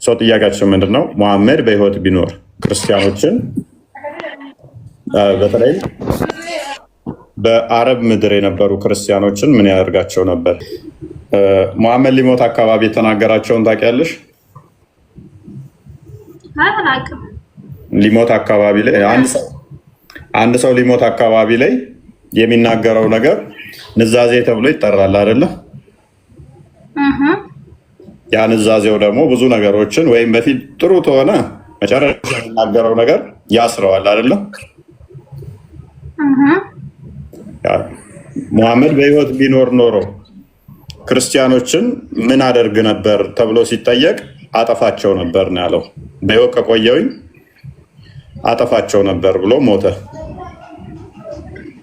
ሰው ጥያቄያችን ምንድነው? መሐመድ በህይወት ቢኖር ክርስቲያኖችን በተለይ በአረብ ምድር የነበሩ ክርስቲያኖችን ምን ያደርጋቸው ነበር? መሐመድ ሊሞት አካባቢ የተናገራቸውን ታውቂያለሽ? ሊሞት አካባቢ ላይ አንድ ሰው ሊሞት አካባቢ ላይ የሚናገረው ነገር ንዛዜ ተብሎ ይጠራል አይደለ? ያ ንዛዜው ደግሞ ብዙ ነገሮችን ወይም በፊት ጥሩ ተሆነ መጨረሻ የሚናገረው ነገር ያስረዋል አይደለ? መሐመድ በህይወት ቢኖር ኖሮ ክርስቲያኖችን ምን አደርግ ነበር ተብሎ ሲጠየቅ አጠፋቸው ነበር ነው ያለው። በህይወት ከቆየውኝ አጠፋቸው ነበር ብሎ ሞተ።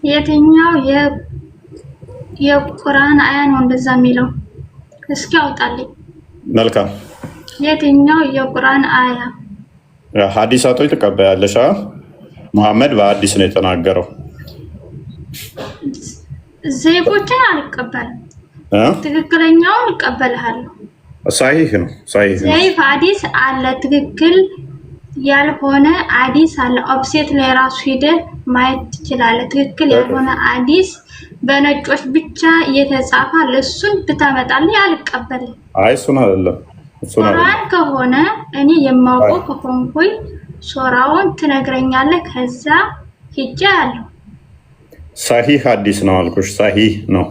የትኛው የቁርአን አያ ነው እንደዛ የሚለው? እስኪ አውጣልኝ። መልካም። የትኛው የቁርአን አያ? ሐዲሳቶች ተቀበያለሽ? መሐመድ በሐዲስ ነው የተናገረው። ዘይቦችን አልቀበልም። ትክክለኛውን እቀበልሃለሁ። ሳሂህ ነው። ሳሂህ ነው። ዘይፍ ሐዲስ አለ፣ ትክክል ያልሆነ ሐዲስ አለ። ኦብሴት ላይ ራሱ ሄደህ ማየት ትችላለህ። ትክክል ያልሆነ ሐዲስ በነጮች ብቻ እየተጻፈ ለሱን ብታመጣልኝ አልቀበልም። አይ እሱን አይደለም። ቁርአን ከሆነ እኔ የማውቀው ከሆንኩኝ ሱራውን ትነግረኛለህ። ከዛ ሂጄ አለው። ሳሂህ ሐዲስ ነው አልኩሽ። ሳሂህ ነው።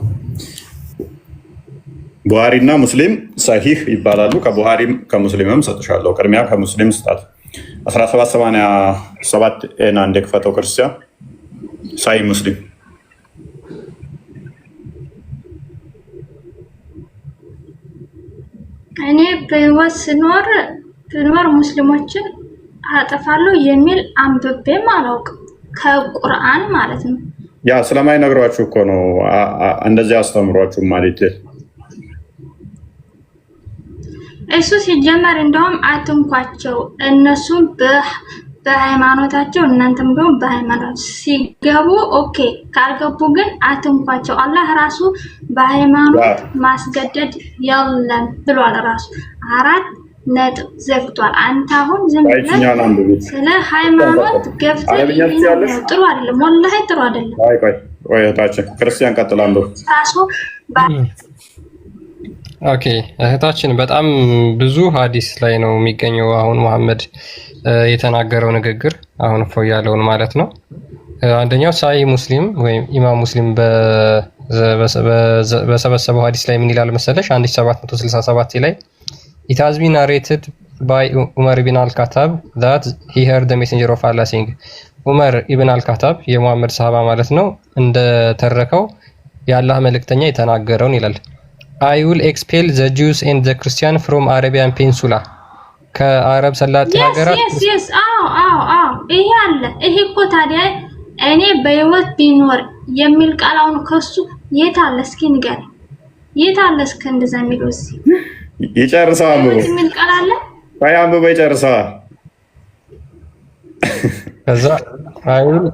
ቡሃሪ እና ሙስሊም ሳሂህ ይባላሉ። ከቡሃሪም ከሙስሊምም ሰጥሻለሁ። ቅድሚያ ከሙስሊም ስጣት። 1787 እና እንደ ክፈተው ክርስቲያን ሳሂህ ሙስሊም እኔ በህይወት ስኖር ሙስሊሞችን አጠፋለሁ የሚል አንብቤም አላውቅም። ከቁርአን ማለት ነው። ያ ስለማይነግሯችሁ እኮ ነው እንደዚህ አስተምሯችሁ ማለት እሱ ሲጀመር እንደውም አትንኳቸው። እነሱም በሃይማኖታቸው እናንተም ደግሞ በሃይማኖት ሲገቡ ኦኬ፣ ካልገቡ ግን አትንኳቸው። አላህ ራሱ በሃይማኖት ማስገደድ የለም ብሏል። ራሱ 4 ነጥብ ዘግቷል። አንተ አሁን ዝም ብለህ ስለ ሃይማኖት ገብተህ ጥሩ አይደለም፣ ወላሂ ጥሩ አይደለም። ቆይ እህታችን ክርስቲያን ቀጥላለሁ። ኦኬ እህታችን በጣም ብዙ ሐዲስ ላይ ነው የሚገኘው አሁን መሐመድ የተናገረው ንግግር አሁን ፎይ ያለውን ማለት ነው። አንደኛው ሳሂህ ሙስሊም ወይም ኢማም ሙስሊም በሰበሰበው ሐዲስ ላይ ምን ይላል መሰለሽ? 1767 ላይ it has been narrated by Umar ibn al-Khattab that he heard the messenger of Allah saying ዑመር ኢብን አልካታብ የሙሐመድ ሰሃባ ማለት ነው እንደተረከው የአላህ መልእክተኛ የተናገረውን ይላል። I will expel the Jews and the Christian from Arabian Peninsula ከአረብ ሰላጤ ሀገራት ይሄ አለ። ይሄ እኮ ታዲያ እኔ በህይወት ቢኖር የሚል ቃል አሁን ከሱ የት አለ? እስኪ ንገረኝ፣ የት አለ? እስኪ እንደዛ የሚለው እዚህ ይጨርሰው አንብቦ የሚል ቃል አለ? አይ አንብቦ ይጨርሰው። ከዛ አይሁን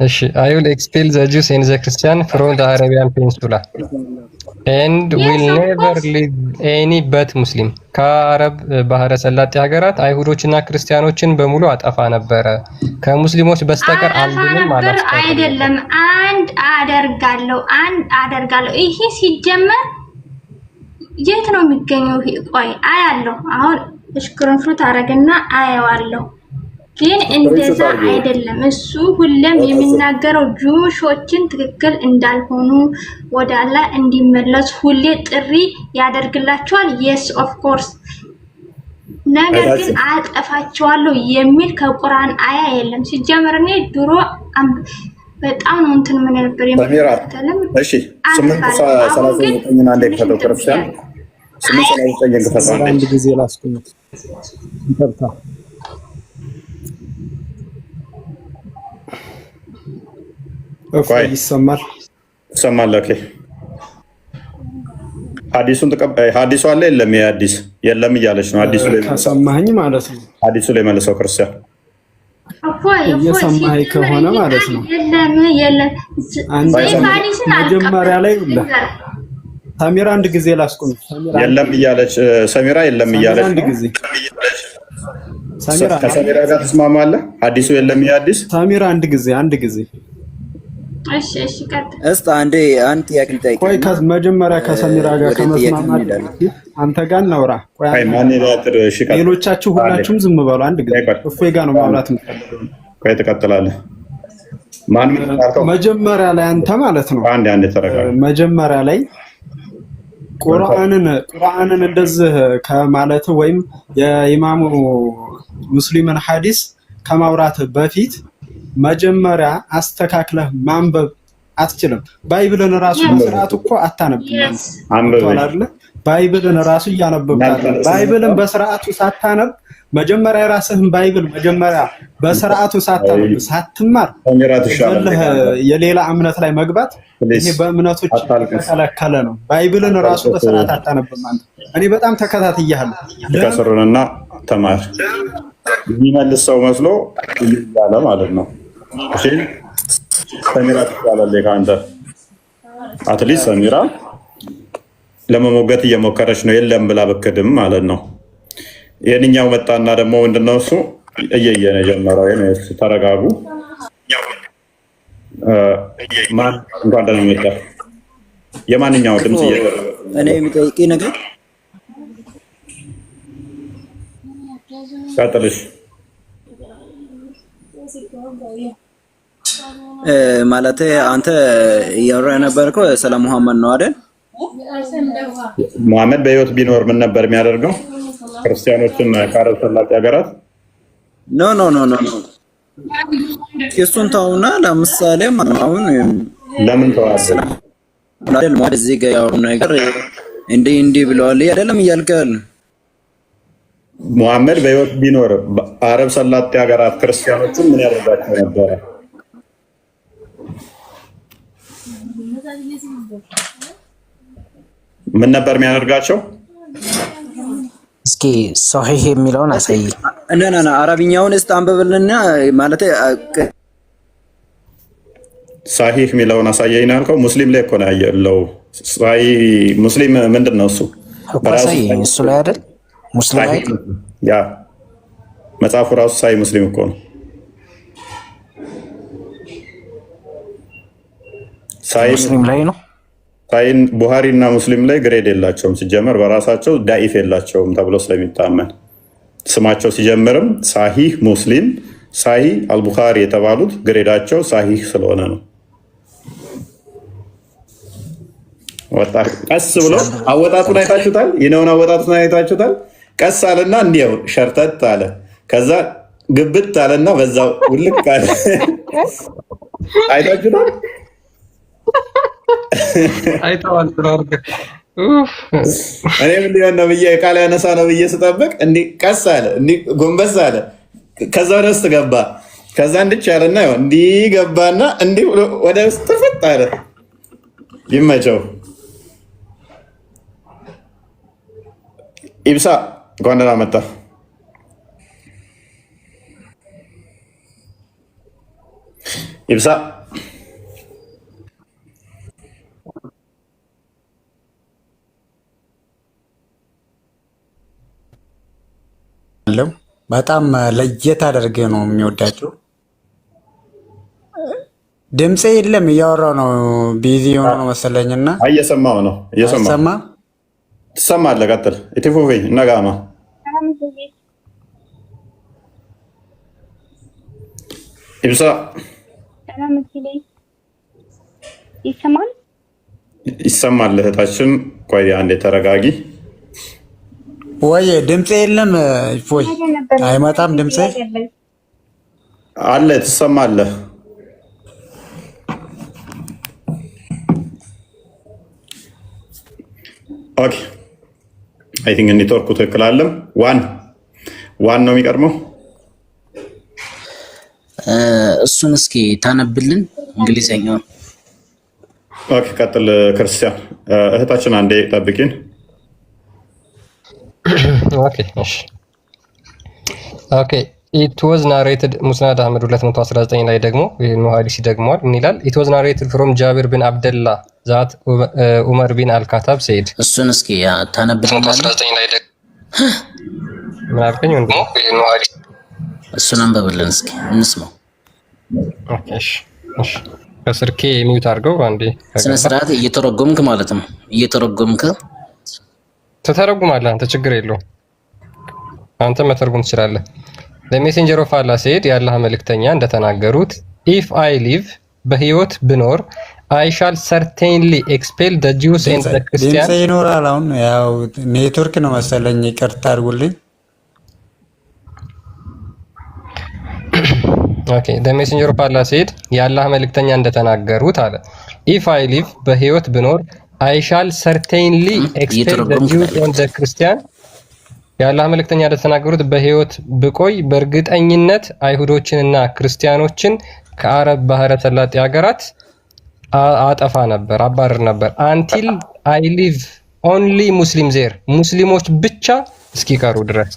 እሺ I will expel the Jews and the Christian from the Arabian Peninsula and will never leave any but Muslim ከአረብ ባህረ ሰላጤ ሀገራት አይሁዶችና ክርስቲያኖችን በሙሉ አጠፋ ነበረ ከሙስሊሞች በስተቀር አንድንም አይደለም። አንድ አደርጋለሁ። ይሄ ሲጀመር የት ነው የሚገኘው? ቆይ አያለሁ። አሁን ስክሪንሾት አረግና አየዋለሁ። ግን እንደዛ አይደለም። እሱ ሁሌም የሚናገረው ጁሾችን ትክክል እንዳልሆኑ ወደ አላህ እንዲመለሱ ሁሌ ጥሪ ያደርግላቸዋል። yes of course። ነገር ግን አጠፋቸዋለሁ የሚል ከቁርአን አያ የለም። ሲጀመር እኔ ድሮ በጣም ነው እንትን ምን ነበር የሚተለም። እሺ 839 እና እንደ ከተው ክርስቲያን 839 አንድ ጊዜ ላስቆምት ይፈርታ ይሰማል። ኦኬ ሐዲሱን ተቀበል። ሐዲሱ አለ የለም? የሐዲስ የለም እያለች ነው። ሐዲሱ ላይ ከሰማኸኝ ማለት ነው። ሐዲሱ ላይ መልሰው ክርስቲያን እየሰማኸኝ ከሆነ ማለት ነው። የለም መጀመሪያ ላይ ሳሚራ አንድ ጊዜ ላስቆም። የለም እያለች ሰሚራ የለም እያለች አንድ ጊዜ ሳሚራ ከሰሚራ ጋር ትስማማለህ? ሐዲሱ የለም ይሐዲስ ሳሚራ አንድ ጊዜ እሺ ቀጥል። እስቲ አንድ ጥያቄ ልጠይቅ። ቆይ መጀመሪያ ከሰሚራ ጋር ከመስማማት አንተ ጋር እናውራ። ቆይ ማን ይላጥር? እሺ ቀጥል። ሌሎቻችሁ ሁላችሁም ዝም በሉ። አንድ ጊዜ እፎይ ጋር ነው ማውራት የምትፈልገው። ቆይ ትቀጥላለህ። ማን መጀመሪያ ላይ አንተ ማለት ነው። አንድ ተረጋጋ። መጀመሪያ ላይ ቁርአንን እንደዚህ ከማለት ወይም የኢማሙ ሙስሊምን ሐዲስ ከማውራት በፊት መጀመሪያ አስተካክለህ ማንበብ አትችልም። ባይብልን ራሱ በስርዓቱ እኮ አታነብም። አንብበው ባይብልን ራሱ እያነበብክ ባይብልን በስርዓቱ ሳታነብ መጀመሪያ ራስህን ባይብል መጀመሪያ በስርዓቱ ሳታነብ ሳትማር የሌላ እምነት ላይ መግባት ይሄ በእምነቶች ተከለከለ ነው። ባይብልን ራሱ በስርዓት አታነብም አንተ። እኔ በጣም ተከታትያለሁ። ከስሩንና ተማር የሚመልስ ሰው መስሎ እያለ ማለት ነው። እሺ ሰሚራ ትባላለች ከአንተ አትሊስት ሰሚራ ለመሞገት እየሞከረች ነው። የለም ብላ ብክድም ማለት ነው። የእኛው መጣና ደግሞ ምንድነው እሱ እየየነ ጀመረው። ተረጋጉ። ማን እንኳን ደህና መጣ። የማንኛው ድምጽ እኔ የሚጠይቅ ነገር ቀጥልሽ ማለት አንተ እያወራ የነበርከው ስለ ሙሐመድ ነው አይደል? ሙሐመድ በህይወት ቢኖር ምን ነበር የሚያደርገው? ክርስቲያኖችን ከአረብ ሰላጤ ሀገራት ኖ እሱን ተውና፣ ለምሳሌ አሁን ለምን ተዋለ አይደል? ማለት እዚህ ጋር ያወሩ ነገር እንዲህ ብለዋል አይደለም እያልከል ሙሐመድ በህይወት ቢኖር አረብ ሰላጤ ሀገራት ክርስቲያኖችን ምን ያደርጋቸው ነበር? ምን ነበር የሚያደርጋቸው? እስኪ ሶሒህ የሚለውን አሳይ። እና አረብኛውን እስቲ አንብብልና ማለት ሳሂህ የሚለውን አሳየኝ ነው ያልከው። ሙስሊም ላይ እኮ ነው ያለው። ሳሂህ ሙስሊም ምንድን ነው እሱ? እሱ ላይ አይደል? ሙስሊም ላይ ያ መጽሐፉ ራሱ ሳሂህ ሙስሊም እኮ ነው። ሳሂህ ሙስሊም ላይ ነው። ሳሂህ ቡሃሪ እና ሙስሊም ላይ ግሬድ የላቸውም ሲጀመር፣ በራሳቸው ዳኢፍ የላቸውም ተብሎ ስለሚታመን ስማቸው ሲጀምርም ሳሂህ ሙስሊም፣ ሳሂህ አልቡኻሪ የተባሉት ግሬዳቸው ሳሂህ ስለሆነ ነው። ወጣ ቀስ ብሎ አወጣጡን አይታችሁታል። ይነውን አወጣጡን አይታችሁታል። ቀስ አለና እንዲያው ሸርተት አለ። ከዛ ግብት አለና በዛው ውልቅ አለ። አይታችሁታል። አይተዋል። እኔ ምን ሊሆን ነው ብዬ ቃል ያነሳ ነው ብዬ ስጠብቅ እንዲህ ቀስ አለ፣ እንዲህ ጎንበስ አለ። ከዛ ወደ ውስጥ ገባ። ከዛ እንድች ያለና እንዲህ ገባና እንዲህ ወደ ውስጥ ተፈጥ አለ። ይመቸው። ኢብሳ እንኳን ደህና መጣ። ኢብሳ በጣም ለየት አድርጌ ነው የሚወዳቸው። ድምፄ የለም እያወራው ነው። ቢዚ ሆኖ ነው መሰለኝና እየሰማው ነው። እየሰማ ትሰማለህ? ቀጥል። ኢቲፎቬ ነጋማ ኢብሳ ይሰማል። እህታችን ቆይ አንዴ ተረጋጊ። ወይ ድምፄ የለም። እፎይ አይመጣም። ድምፄ አለ፣ ትሰማለህ? ኦኬ አይ ቲንክ ኔትወርኩ ትክክል አለም። ዋን ነው የሚቀድመው። እሱን እስኪ ታነብልን እንግሊዘኛውን። ኦኬ ቀጥል ክርስቲያን። እህታችን አንዴ ጠብቂን። ኦኬ እሺ ኦኬ it was narrated ሙስናድ አህመድ 219 ላይ ደግሞ ይሄን ሐዲስ ይደግመዋል። ምን ይላል? it was narrated from Jabir bin Abdullah that Umar bin al-Khattab said እሱን እስኪ ታነብልኝ 19 ላይ ደግሞ ምን አልከኝ? ወንድም ይሄን ሐዲስ እሱን አንብብልን እስኪ እንስማው። እሺ እሺ ከስልኬ ሚውት አድርገው አንዴ። ስነ ስርዓት እየተረጎምክ ማለት ነው። እየተረጎምክ ተተረጉማለህ አንተ፣ ችግር የለውም አንተ መተርጎም ትችላለህ። the messenger of Allah said የአላህ መልእክተኛ እንደተናገሩት if I live በህይወት ብኖር I shall certainly expel the Jews and the Christians ድምጽ ይኖራል። አሁን ያው ኔትወርክ ነው መሰለኝ፣ ይቅርታ አድርጉልኝ። Okay, the messenger of Allah said የአላህ መልእክተኛ እንደተናገሩት አለ if I live በህይወት ብኖር I shall certainly expel the Jews and the Christians የአላህ መልእክተኛ እንደተናገሩት በህይወት ብቆይ በእርግጠኝነት አይሁዶችንና ክርስቲያኖችን ከአረብ ባህረ ሰላጤ ሀገራት አጠፋ ነበር፣ አባረር ነበር until I live only Muslim there ሙስሊሞች ብቻ እስኪቀሩ ድረስ።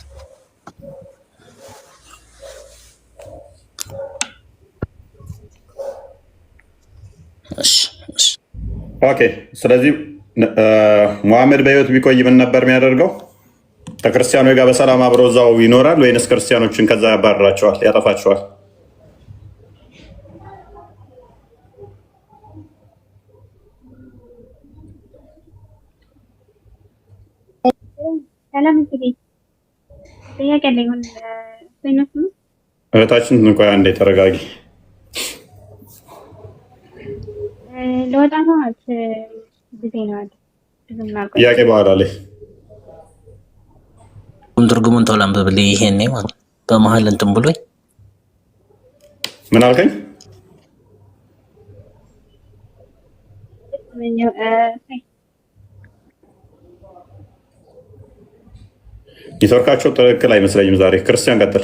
ኦኬ ስለዚህ ሙሐመድ በህይወት ቢቆይ ምን ነበር የሚያደርገው? ከክርስቲያኖች ጋር በሰላም አብሮ እዛው ይኖራል ወይንስ ክርስቲያኖችን ከዛ ያባርራቸዋል፣ ያጠፋቸዋል? ሰላም እንግዲህ ጥያቄ አለኝ። እህታችን እንኳን አንዴ ተረጋጊ። ለወጣ ነው ጊዜ ነው አይደል? ጥያቄ በኋላ ላይ ትርጉሙን ተውላም በብልይ ይሄን ነው ማለት በመሃል እንትን ብሎኝ ምን አልከኝ? ኔትወርካቸው ትክክል አይመስለኝም ዛሬ። ክርስቲያን ቀጥል።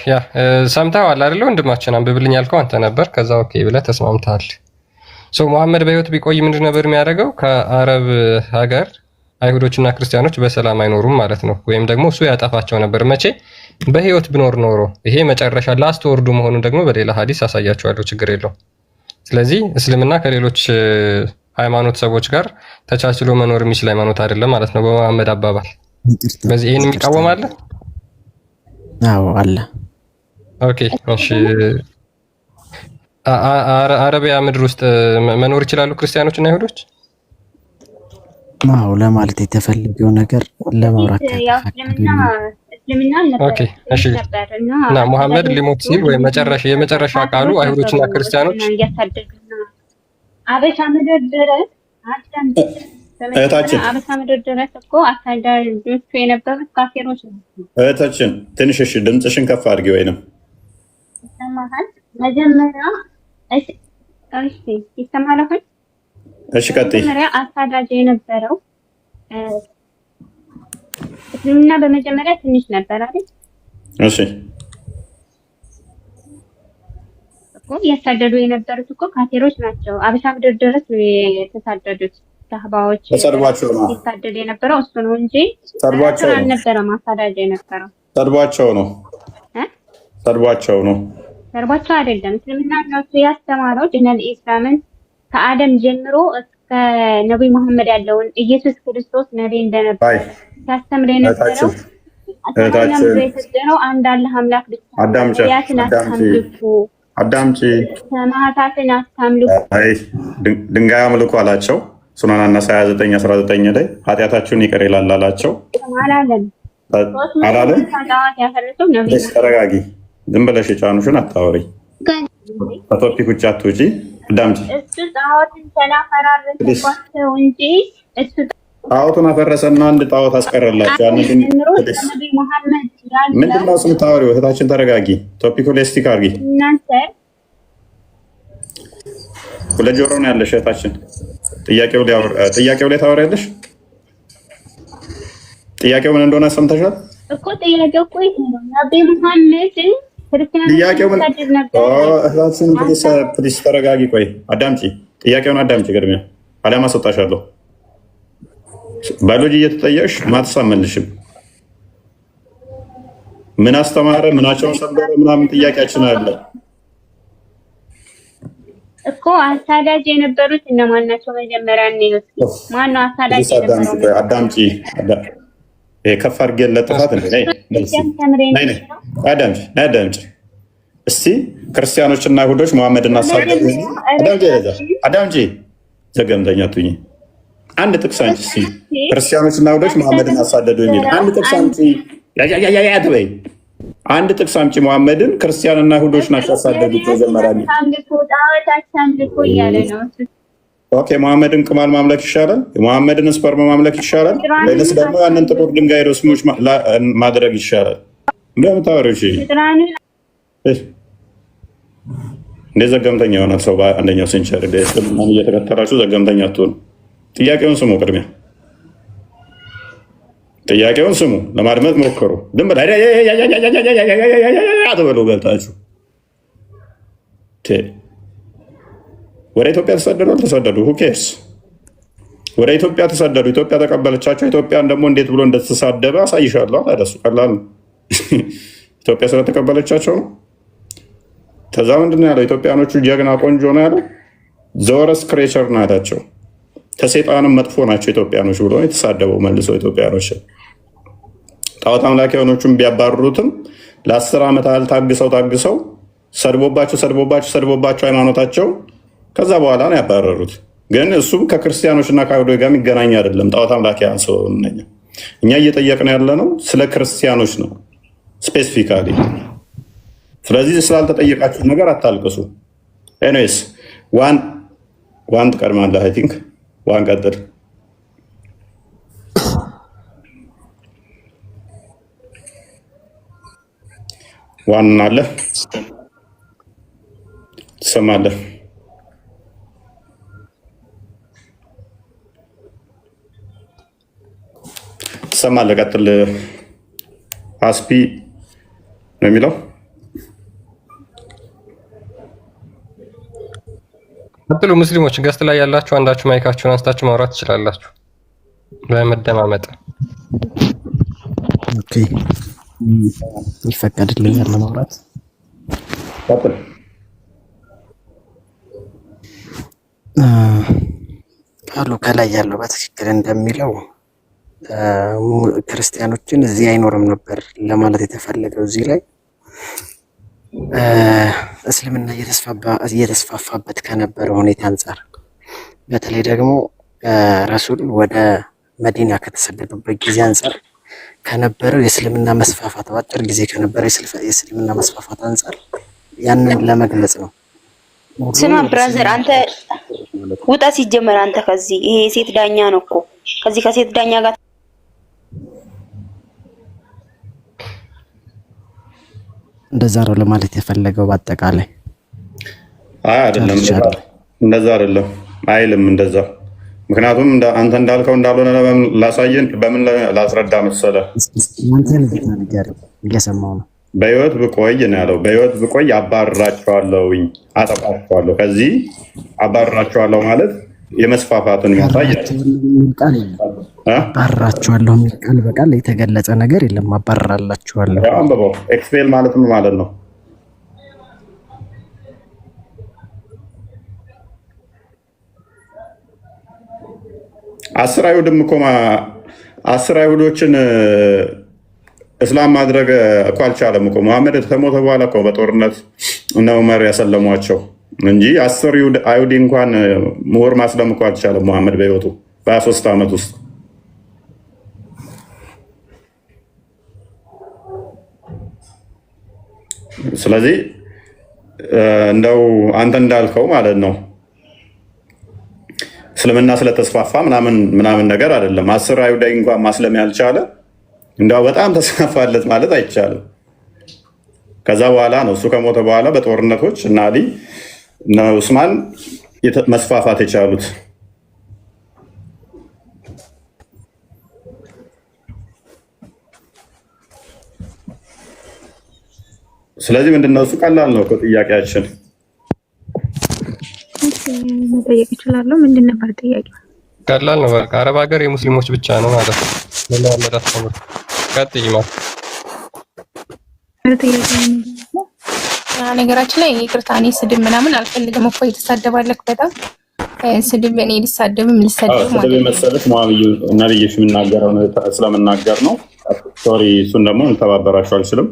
ያ ሰምተዋል አይደል? ወንድማችን አንብብልኝ ያልከው አንተ ነበር። ከዛ ኦኬ ብለህ ተስማምተሃል። ሙሐመድ በህይወት ቢቆይ ምንድን ነበር የሚያደርገው? ከአረብ ሀገር አይሁዶችና ክርስቲያኖች በሰላም አይኖሩም ማለት ነው። ወይም ደግሞ እሱ ያጠፋቸው ነበር። መቼ? በህይወት ብኖር ኖሮ። ይሄ መጨረሻ ላስት ወርዱ መሆኑን ደግሞ በሌላ ሀዲስ አሳያቸዋለሁ፣ ችግር የለው። ስለዚህ እስልምና ከሌሎች ሃይማኖት ሰዎች ጋር ተቻችሎ መኖር የሚችል ሃይማኖት አይደለም ማለት ነው በመሐመድ አባባል። በዚህ ይሄን የሚቃወም አለ? አዎ አለ። ኦኬ እሺ። አረቢያ ምድር ውስጥ መኖር ይችላሉ ክርስቲያኖች እና አይሁዶች? አዎ ለማለት የተፈለገው ነገር ለማውራት ኦኬ እሺ። እና ሙሐመድ ሊሞት ሲል ወይ የመጨረሻ ቃሉ አይሁዶችና ክርስቲያኖች አበሻ ምድር ድረስ እህታችን አበሻ ምድር ድረስ እኮ አሳዳጆቹ የነበሩት ካፊሮች ናቸው። እህታችን ትንሽ እሺ ድምፅሽን ከፍ አድርጊ ወይንም ይሰማሃል? መጀመሪያ እሺ ይሰማል አሁን? እሺ ቀጥይ። መጀመሪያ አሳዳጅ የነበረው እስልምና በመጀመሪያ ትንሽ ነበር አይደል? እሺ እኮ ያሳደዱ የነበሩት እኮ ካፊሮች ናቸው። አበሻ ምድር ድረስ ነው የተሳደዱት። ሰሃባዎች ተሰድቧቸው ነው ሲሳደድ የነበረው እሱ ነው እንጂ ሰድቧቸው አልነበረም። አሳዳጅ የነበረው ሰድቧቸው ነው ሰድቧቸው ነው ሰርባቸው አይደለም። እስልምና ነው ያስተማረው ዲነል ኢስላምን ከአደም ጀምሮ እስከ ነብይ መሐመድ ያለውን ኢየሱስ ክርስቶስ ነብይ እንደነበር ሲያስተምር የነበረው አታውቃለህ። አንድ አላህ አምላክ ብቻ አዳምጪ ሰማዕታትን አታምልኩ፣ አይ ድንጋይ አምልኩ አላቸው። ሱናን አናሳ 29:19 ላይ ኃጢአታችሁን ይቅር ይላል አላቸው። አላለም? ተረጋጊ። ዝም ብለሽ ጫኑሽን አታወሪ። ከቶፒክ ውጭ አትውጪ። አዳምጪ። እሱ ጣዖትን ተላፈራረሰባቸው እንጂ እሱ ጣዖቱን አፈረሰና አንድ ጣዖት አስቀረላቸው። ምንድን ነው እሱ የምታወሪው? እህታችን ተረጋጊ። ቶፒኩ ላይ ስቲክ አድርጊ። ሁለት ጆሮ ነው ያለሽ እህታችን። ጥያቄው ላይ ታወሪያለሽ። ጥያቄው ምን እንደሆነ ሰምተሻል እኮ? ጥያቄው እኮ ይሄ ነው። ነብይ መሐመድ ጥያቄው ምን? እህታችን ፕሊስ ተረጋጊ። ቆይ አዳምጪ። ጥያቄውን አዳምጪ ቅድሚያ፣ አሊያም አስወጣሻለሁ። ባዮሎጂ እየተጠየቅሽ ማትስ አትመልሽም። ምን አስተማረ? ምናቸውን ሰበረ? ምናምን ጥያቄያችን አለ እኮ። አሳዳጅ የነበሩት እነማን ናቸው? መጀመሪያ ነው ማን ነው አሳዳጅ የነበረው? አዳምጪ። ከፍ አድርጌ ለጥፋት አዳምጪ። እስቲ ክርስቲያኖችና አይሁዶች መሐመድን አሳደዱ። አዳምጪ፣ ዘገምተኛ አትሁኚ። አንድ ጥቅስ አንቺ እስቲ ክርስቲያኖችና አይሁዶች መሐመድን አሳደዱ የሚል አንድ ጥቅስ አንቺ ያትበይ። አንድ ጥቅስ አምጪ። መሐመድን ክርስቲያንና አይሁዶች ናቸው ያሳደዱት። መጀመሪያ ኦኬ፣ መሐመድን ቅማል ማምለክ ይሻላል? መሐመድን ስፐርም ማምለክ ይሻላል? ወይስ ደግሞ ያንን ጥቁር ድንጋይ ዶስሞች ማድረግ ይሻላል? እንደምታወሪው እሺ፣ እንደ ዘገምተኛ የሆነ ሰው በአንደኛው ሴንቸሪ እስልምናን እየተከተላችሁ ዘገምተኛ አትሆኑ። ጥያቄውን ስሙ። ቅድሚያ ጥያቄውን ስሙ፣ ለማድመጥ ሞክሩ። ዝም ብላ አትበሉ ገብታችሁ። ወደ ኢትዮጵያ ተሰደዱ አልተሰደዱ ሁ ኬርስ? ወደ ኢትዮጵያ ተሰደዱ። ኢትዮጵያ ተቀበለቻቸው። ኢትዮጵያን ደግሞ እንዴት ብሎ እንደተሳደበ አሳይሻለሁ። አደሱ ቀላል ነው። ኢትዮጵያ ስለተቀበለቻቸው ነው። ከዛ ምንድን ነው ያለው? ኢትዮጵያኖቹ ጀግና ቆንጆ ነው ያለው። ዘወረስ ክሬቸር ነው ያላቸው። ከሴጣንም መጥፎ ናቸው ኢትዮጵያኖች ብሎ የተሳደበው መልሶ ኢትዮጵያኖች ጣዖት አምላኪ የሆኖቹን ቢያባርሩትም ለ10 ዓመት ያህል ታግሰው ሰድቦባቸው ሃይማኖታቸው ከዛ በኋላ ነው ያባረሩት። ግን እሱም ከክርስቲያኖች እና ከአይሁዶች ጋር የሚገናኝ አይደለም። ጣዖት አምላኪ ሰው እኛ እየጠየቅን ያለ ነው ስለ ክርስቲያኖች ነው ስፔሲፊካሊ። ስለዚህ ስላልተጠየቃችሁ ነገር አታልቅሱ። ኤኒዌይስ ዋን ትቀድማለህ። አይ ቲንክ ዋን ቀጥል። ዋን አለ ትሰማለህ? ትሰማለህ? ቀጥል። አስፒ ነው የሚለው። ቀጥሉ። ሙስሊሞች ገስት ላይ ያላችሁ አንዳችሁ ማይካችሁን አንስታችሁ ማውራት ትችላላችሁ በመደማመጥ። ኦኬ፣ ይፈቀድልኛል ለማውራት? ቀጥል። ቃሉ ከላይ ያለው በትክክል እንደሚለው ክርስቲያኖችን እዚህ አይኖርም ነበር ለማለት የተፈለገው። እዚህ ላይ እስልምና እየተስፋፋበት ከነበረው ሁኔታ አንጻር በተለይ ደግሞ ረሱል ወደ መዲና ከተሰደዱበት ጊዜ አንጻር ከነበረው የእስልምና መስፋፋት በአጭር ጊዜ ከነበረው የእስልምና መስፋፋት አንጻር ያንን ለመግለጽ ነው። ስማ ብራዘር፣ አንተ ውጣ። ሲጀመር አንተ ከዚህ ይሄ የሴት ዳኛ ነው እኮ ከዚህ ከሴት ዳኛ ጋር እንደዛ ነው ለማለት የፈለገው። በአጠቃላይ አይደለም፣ እንደዛ አይደለም አይልም እንደዛ። ምክንያቱም አንተ እንዳልከው እንዳልሆነ ላሳየን። በምን ላስረዳ መሰለህ? እየሰማሁ ነው። በህይወት ብቆይ ነው ያለው። በህይወት ብቆይ አባርራቸዋለሁኝ፣ አጠፋቸዋለሁ። ከዚህ አባርራቸዋለሁ ማለት የመስፋፋትን ያሳያል። አባርራቸዋለሁ የሚል ቃል በቃል የተገለጸ ነገር የለም። አባርራላቸዋለሁ አንብበው። ኤክስፔል ማለት ምን ማለት ነው? አስር አይሁዶችን እስላም ማድረግ እኮ አልቻለም እኮ። መሐመድ ከሞተ በኋላ እኮ በጦርነት እነ ዑመር ያሰለሟቸው እንጂ 10 አይሁዲ እንኳን ምሁር ማስለም እኮ አልቻለም መሐመድ በህይወቱ በ23 ዓመት ውስጥ። ስለዚህ እንደው አንተ እንዳልከው ማለት ነው እስልምና ስለተስፋፋ ምናምን ነገር አይደለም። 10 አይሁዳዊ እንኳን ማስለም ያልቻለ እንደው በጣም ተስፋፋለት ማለት አይቻልም። ከዛ በኋላ ነው እሱ ከሞተ በኋላ በጦርነቶች እና አሊ እና ዑስማን መስፋፋት የቻሉት። ስለዚህ ምንድነው እሱ ቀላል ነው እኮ ጥያቄያችን። መጠየቅ እችላለሁ? ምንድን ነበር ጥያቄው? ቀላል ነው። በቃ አረብ ሀገር የሙስሊሞች ብቻ ነው ማለት ነው። ለማመዳት ነው። ቀጥይ ማለት ነገራችን ላይ ይቅርታ፣ እኔ ስድብ ምናምን አልፈልግም እኮ የተሳደባለክ በጣም ስድብ እኔ ልሳደብም ልሰደብ ማለት ነው። መሰለሽ ሙአዊዩ ነብይሽ የምናገረው ስለምናገር ነው። ሶሪ እሱን ደግሞ እንተባበራችሁ አልችልም።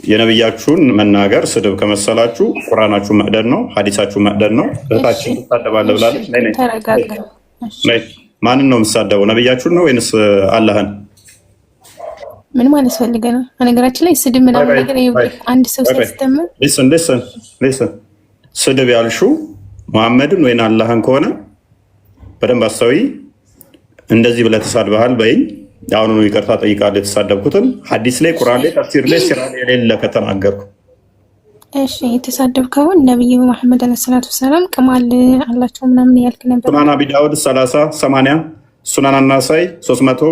የነብያችሁን መናገር ስድብ ከመሰላችሁ ቁርአናችሁ መቅደድ ነው፣ ሐዲሳችሁ መቅደድ ነው። እህታችን ትሳደባለ ብላለች። ነይ ማንን ነው የምትሳደበው? ነብያችሁን ነው ወይንስ አላህን? ምን ማለት ፈልገ ነው? ነገራችን ላይ ስድብ ምናምን ነገር አንድ ሰው ሲያስተምር ሊስን ስድብ ያልሽው መሐመድን ወይን አላህን ከሆነ በደንብ አስተዊ። እንደዚህ ብለህ ተሳድበሃል በይኝ። አሁን ነው ይቅርታ ጠይቃለሁ የተሳደብኩትን። ሐዲስ ላይ ቁርአን ላይ ተፍሲር ላይ ሲራ የሌለ ከተናገርኩ እሺ። የተሳደብከው ነብዩ መሐመድ አለይሂ ሰላቱ ሰላም ቅማል አላቸው ምናምን ያልክ ነበር። ሱናን አቢ ዳውድ 30 80 ሱናን አናሳይ 300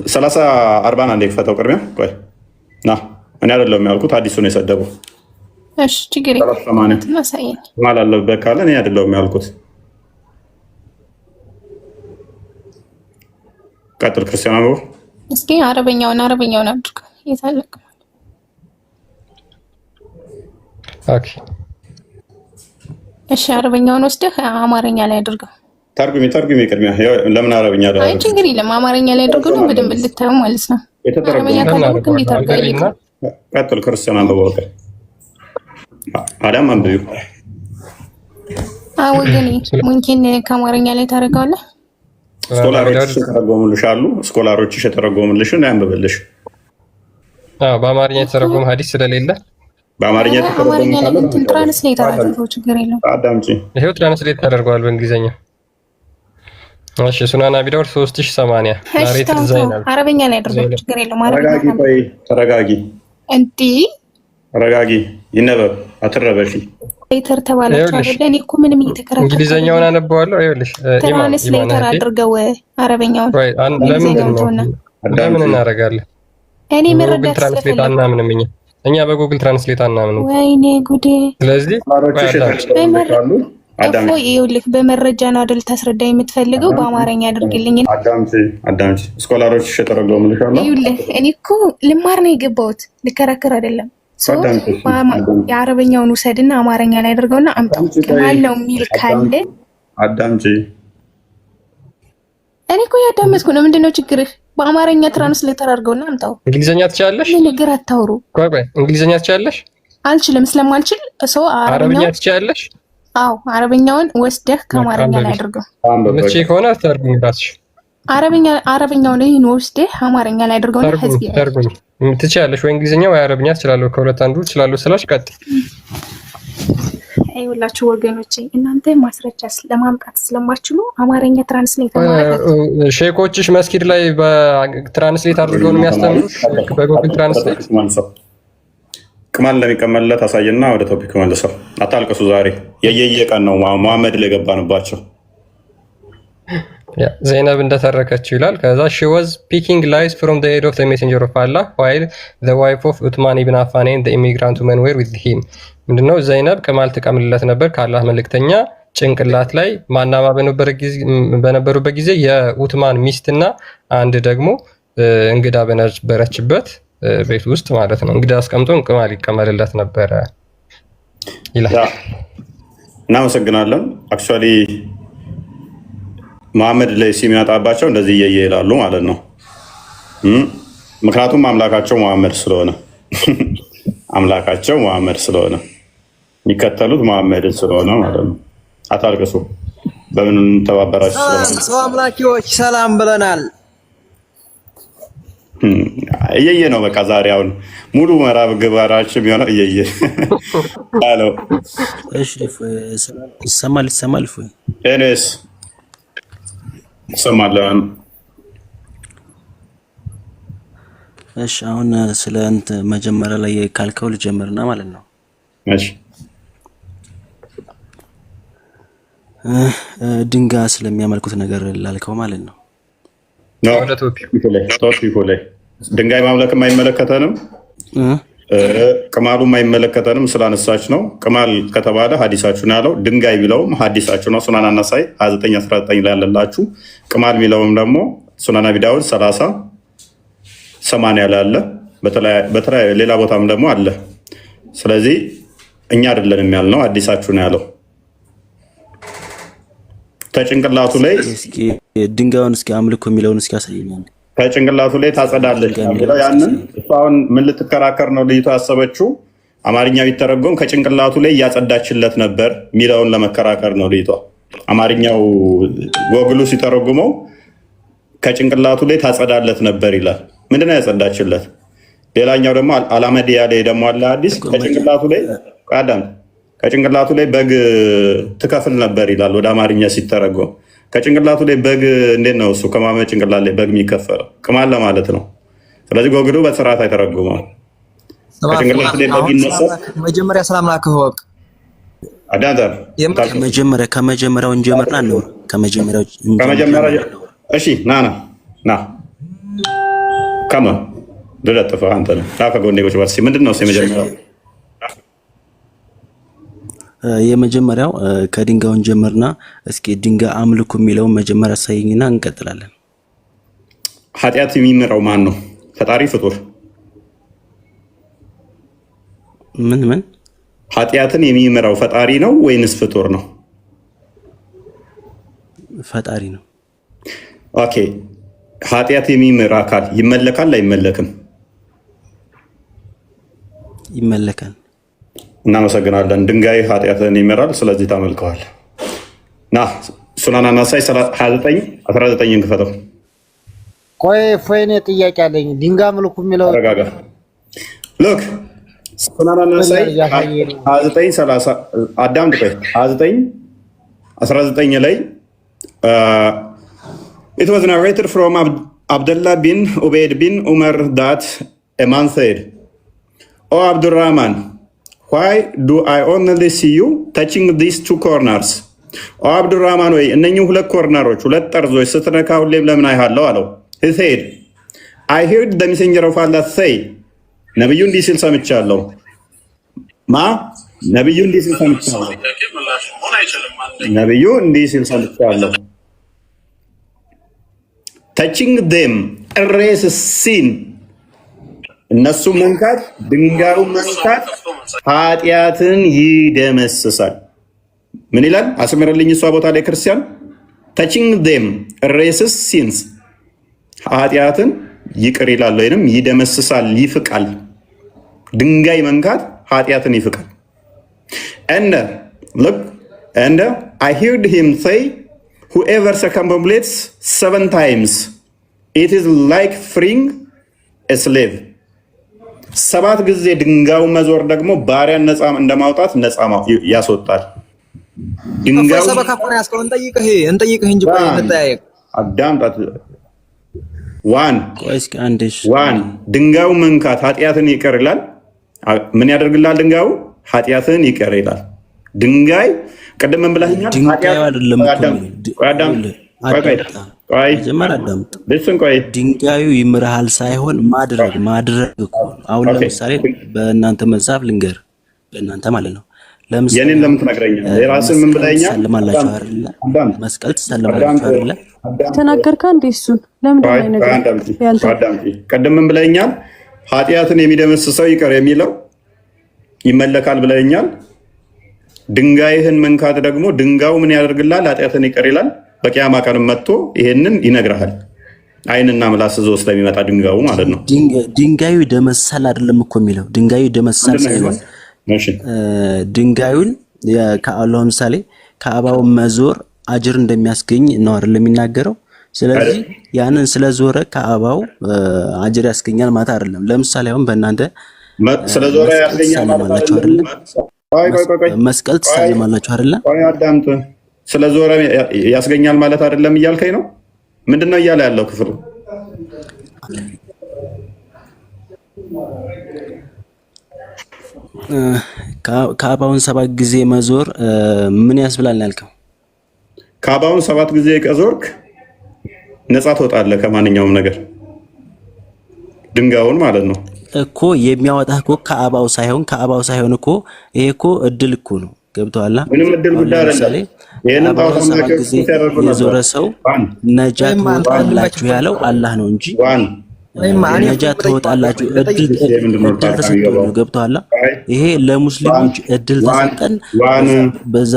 30 40 አንዴ ፈተው ቅድሚያ ቆይ ና እኔ አይደለሁም ያልኩት ሐዲሱ ነው የሰደበው። እሺ ችግር የለም አሳየኝ ማለት አለበት ካለ እኔ አይደለሁም ያልኩት። ቀጥል ክርስቲያን አበው እስኪ አረበኛውን አድርግ የታለቀ ኦኬ እሺ አረበኛውን ወስደህ አማርኛ ላይ አድርገው። ተርጉሚ ቅድሚያ ለምን አረበኛ ላይ? አይ ችግር የለም አማርኛ ላይ አድርገው ነው በደንብ ልታየው ማለት ነው። አረበኛ ካለክ እንዴት አድርገህ ቀጥል ክርስቲያን አበው አዳም አንብዩ። ወገኔ ሙምኪን ከአማርኛ ላይ ታደርገዋለህ። ስኮላሮች የተረጎሙልሽን ያንብብልሽ። በአማርኛ የተረጎመ ሐዲስ ስለሌለ በአማርኛ የተረጎመ ትራንስሌት አድርገው ችግር የለውም። አዳምጪ። ይሄው ትራንስሌት ተደርጓል በእንግሊዘኛ። እሺ ሱናን አቢ ዳውድ 3080 ናሬትድ ዘይናብ አረበኛ ላይ አድርገው ችግር የለውም። ተረጋጊ እንዴ ተረጋጊ። ይነበብ አትረበሺ። ሌተር ተባላችሁ አይደል? እኔ እኮ ምንም እየተከራከረ እንግሊዘኛውን አነበዋለሁ። ይኸውልሽ ትራንስሌተር አድርገው አረበኛውን ለምን እናደርጋለን? እኔ መረዳት ትራንስሌት አናምንም እኛ በጉግል ትራንስሌት አናምንም። ወይኔ ጉዴ! ስለዚህ ይኸውልህ በመረጃ ነው አይደል ታስረዳ የምትፈልገው? በአማርኛ አድርግልኝ። አዳምጪ። ስኮላሮች የተረጎሙልሽ አሉ። ይኸውልህ እኔ እኮ ልማር ነው የገባሁት ልከራከር አይደለም። የአረበኛውን ውሰድና አማርኛ ላይ አድርገውና አምጣው። ከማን ነው የሚል ካለ አዳምጪ። እኔ እኮ ያዳመጥኩ ነው። ምንድነው ችግርህ? በአማርኛ ትራንስሌተር አድርገውና አምጣው። እንግሊዘኛ ትችያለሽ? ምን ነገር አታውሩ። ቆይ እንግሊዘኛ ትችያለሽ? አልችልም። ስለማልችል አረበኛ ትችያለሽ? አዎ አረበኛውን ወስደህ ከአማርኛ ላይ አድርገው። መቼ ከሆነ ተርጉም ራስሽ አረበኛውን ይሄን ወስደህ አማርኛ ላይ አድርገውና ህዝብ ተርጉም ትችያለሽ ወይ? እንግሊዘኛ ወይ አረብኛ ትችላለህ? ከሁለት አንዱ ትችላለህ ስላሽ ቀጥል። አይውላችሁ ወገኖቼ እናንተ ማስረጃ ለማምጣት ስለማትችሉ አማርኛ ትራንስሌት ማለት ሼኮችሽ መስጊድ ላይ በትራንስሌት አድርገው ነው የሚያስተምሩት በጉግል ትራንስሌት። ቅማል ለሚቀመለት አሳየና ወደ ቶፒክ መልሰው። አታልቅሱ። ዛሬ የየቀን ነው መሐመድ ላይ ገባንባቸው። ዘይነብ እንደተረከችው ይላል። ከዛ she was picking lies from the head of the messenger of Allah while the wife of Uthman ibn Affan and the immigrant women were with him። ምንድነው ዘይነብ ቅማል ትቀምልለት ነበር ከአላህ መልእክተኛ ጭንቅላት ላይ ማናማ በነበሩበት ጊዜ የኡትማን ሚስትና አንድ ደግሞ እንግዳ በነበረችበት ቤት ውስጥ ማለት ነው። እንግዳ አስቀምጦ ቅማል ይቀመልለት ነበረ ይላል። እናመሰግናለን። አክቹአሊ መሐመድ ላይ ሲሚያጣባቸው እንደዚህ ይላሉ ማለት ነው። ምክንያቱም አምላካቸው መሐመድ ስለሆነ የሚከተሉት መሐመድን ስለሆነ ማለት ነው። አታልቅሱ። በምን ተባበራችሁ? ሰው አምላኪዎች ሰላም ብለናል። እየየ ነው በቃ ዛሬ አሁን ሙሉ ምዕራብ ግባራችን የሚሆነው እየየ አለው። እሺ ይሰማል ኤኔስ ሰማለን። እሺ አሁን ስለ መጀመሪያ ላይ ካልከው ልጀምርና ማለት ነው። እሺ ድንጋይ ስለሚያመልኩት ነገር ላልከው ማለት ነው። ቶፒኩ ላይ ድንጋይ ማምለክም አይመለከተንም፣ ቅማሉም አይመለከተንም ስላነሳች ነው። ቅማል ከተባለ ሀዲሳችሁ ነው ያለው። ድንጋይ ቢለውም ሀዲሳችሁ ነው። ሱናን አናሳይ 2919 ላይ ያለላችሁ። ቅማል ቢለውም ደግሞ ሱናን አቢ ዳውድ 30 80 ላይ አለ፣ በተለይ ሌላ ቦታም ደግሞ አለ። ስለዚህ እኛ አይደለንም ያልነው አዲሳችሁ ነው ያለው። ከጭንቅላቱ ላይ ድንጋዩን እስኪ አምልኮ የሚለውን እስኪ ያሳየኛል። ከጭንቅላቱ ላይ ታጸዳለች የሚለው ያንን እሷን ምን ልትከራከር ነው ልጅቷ ያሰበችው? አማርኛ ቢተረጎም ከጭንቅላቱ ላይ እያጸዳችለት ነበር የሚለውን ለመከራከር ነው ልጅቷ። አማርኛው ጎግሉ ሲተረጉመው ከጭንቅላቱ ላይ ታጸዳለት ነበር ይላል። ምንድነው ያጸዳችለት? ሌላኛው ደግሞ አላመዲያ ላይ ደግሞ አለ አዲስ ከጭንቅላቱ ላይ በግ ትከፍል ነበር ይላል ወደ አማርኛ ሲተረጎም። ከጭንቅላቱ ላይ በግ እንዴት ነው እሱ ከማመ ጭንቅላት ላይ በግ የሚከፈለው? ቅማል ለማለት ነው። ስለዚህ ጎግሉ በስርዓት አይተረጉመው። ከጭንቅላቱ ላይ በግ ይነሳል። መጀመሪያ ሰላም ላከህ ወቅ አዳንታር ከመጀመሪያው እንጀምርና ነው ከመጀመሪያው እሺ ና ከማ ድረጥፈ አንተ ነው ከጎኔ ቁጭ በል። ምንድን ነው የመጀመሪያው ከድንጋዩን ጀምርና እስኪ ድንጋይ አምልኩ የሚለውን መጀመሪያ ሳይኝና እንቀጥላለን። ኃጢአት የሚምረው ማን ነው? ፈጣሪ ፍጡር? ምን ኃጢአትን የሚምረው ፈጣሪ ነው ወይንስ ፍጡር ነው? ፈጣሪ ነው። ኦኬ ኃጢአት የሚምር አካል ይመለካል አይመለክም? ይመለካል። እናመሰግናለን። ድንጋይ ኃጢአትን ይምራል፣ ስለዚህ ታመልከዋል። ሱናና ናሳይ 29:19 ክፈተው። ቆይ ፎይኔ ጥያቄ አለኝ። ድንጋይ አምልኩ የሚለው ተረጋጋ። ሎክ ሱናና ናሳይ 29:30 አዳምጥ። ቆይ 29:19 ላይ it was narrated from Abdullah bin Ubayd bin Umar that a man said, "O Abdurrahman, why do I only see you touching these two corners?" O Abdurrahman, ወይ እነኚህ ሁለት ኮርነሮች ሁለት ጠርዞች ስትነካ ሁሌም ለምን አይሃለሁ አለው። he said, I heard the messenger of Allah say, ነብዩ እንዲህ ሲል ሰምቻለሁ። ነብዩ እንዲህ ሲል ሰምቻለሁ። touching them erases sin, እነሱ መንካት ድንጋዩ መንካት ኃጢአትን ይደመስሳል። ምን ይላል? አስመረልኝ እሷ ቦታ ላይ ክርስቲያን touching them erases sins፣ ኃጢአትን ይቅር ይላል ወይንም ይደመስሳል፣ ይፍቃል። ድንጋይ መንካት ኃጢአትን ይፍቃል። and I heard him say, whoever circumambulates 7 times, it is like freeing a slave. 7 ጊዜ ድንጋዩ መዞር ደግሞ ባሪያን ነፃ እንደማውጣት ነፃ ያስወጣል። ድንጋዩ እንጠይቅህ እንጂ ቆይ እንጠያየቅ። አዳምጣት። ዋን ድንጋዩ መንካት ኃጢአትን ይቅር ይላል። ምን ያደርግላል? ድንጋዩ ኃጢአትን ይቅር ይላል። ድንጋይ ቅድም ምን ብለኸኛል? ድንጋዩ ይምርሃል ሳይሆን ማድረግ እኮ ነው። አሁን ለምሳሌ በእናንተ መጽሐፍ ልንገር፣ በእናንተ ማለት ነው። ለምሳሌ የኔን ለምን ትነግረኛለህ? የራስን ምን ብለኸኛል? ትሰልማላችሁ አይደል? መስቀል ትሰልማላችሁ አይደል? ተናገርካ እንዴ? እሱን ለምን ቅድም ምን ብለኸኛል? ኃጢአትን የሚደመስሰው ይቅር የሚለው ይመለካል ብለኸኛል። ድንጋይህን መንካት ደግሞ ድንጋዩ ምን ያደርግላል? ኃጢአትን ይቅር ይላል። በቂያማ ቀን መጥቶ ይሄንን ይነግርሃል። አይንና ምላስ ዞ ስለሚመጣ ድንጋዩ ማለት ነው። ድንጋዩ ደመሳል አይደለም እኮ የሚለው። ድንጋዩ ደመሳል ሳይሆን ድንጋዩን ለምሳሌ ከአባው መዞር አጅር እንደሚያስገኝ ነው አይደል የሚናገረው። ስለዚህ ያንን ስለዞረ ከአባው አጅር ያስገኛል ማለት አይደለም። ለምሳሌ አሁን በእናንተ ስለዞረ ያስገኛል ማለት አይደለም። መስቀል ትሳለማላችሁ አይደለ? አዳምጥ። ስለዞረ ያስገኛል ማለት አይደለም እያልከኝ ነው? ምንድነው እያለ ያለው ክፍሉ? ከአባውን 7 ጊዜ መዞር ምን ያስብላል ያልከው? ከአባውን 7 ጊዜ ከዞርክ ነፃ ትወጣለህ ከማንኛውም ነገር፣ ድንጋዩን ማለት ነው እኮ የሚያወጣህ እኮ ከአባው ሳይሆን እኮ ይሄ እኮ እድል እኮ ነው። ገብቶሃል? ምንም እድል ጉዳይ አይደለም። ይሄንን የዞረ ሰው ነጃ ትወጣላችሁ ያለው አላህ ነው እንጂ ነጃ ትወጣላችሁ እድል ተሰጥቶ ነው። ገብቶሃል? ይሄ ለሙስሊሞች እድል ተሰጠን። በዛ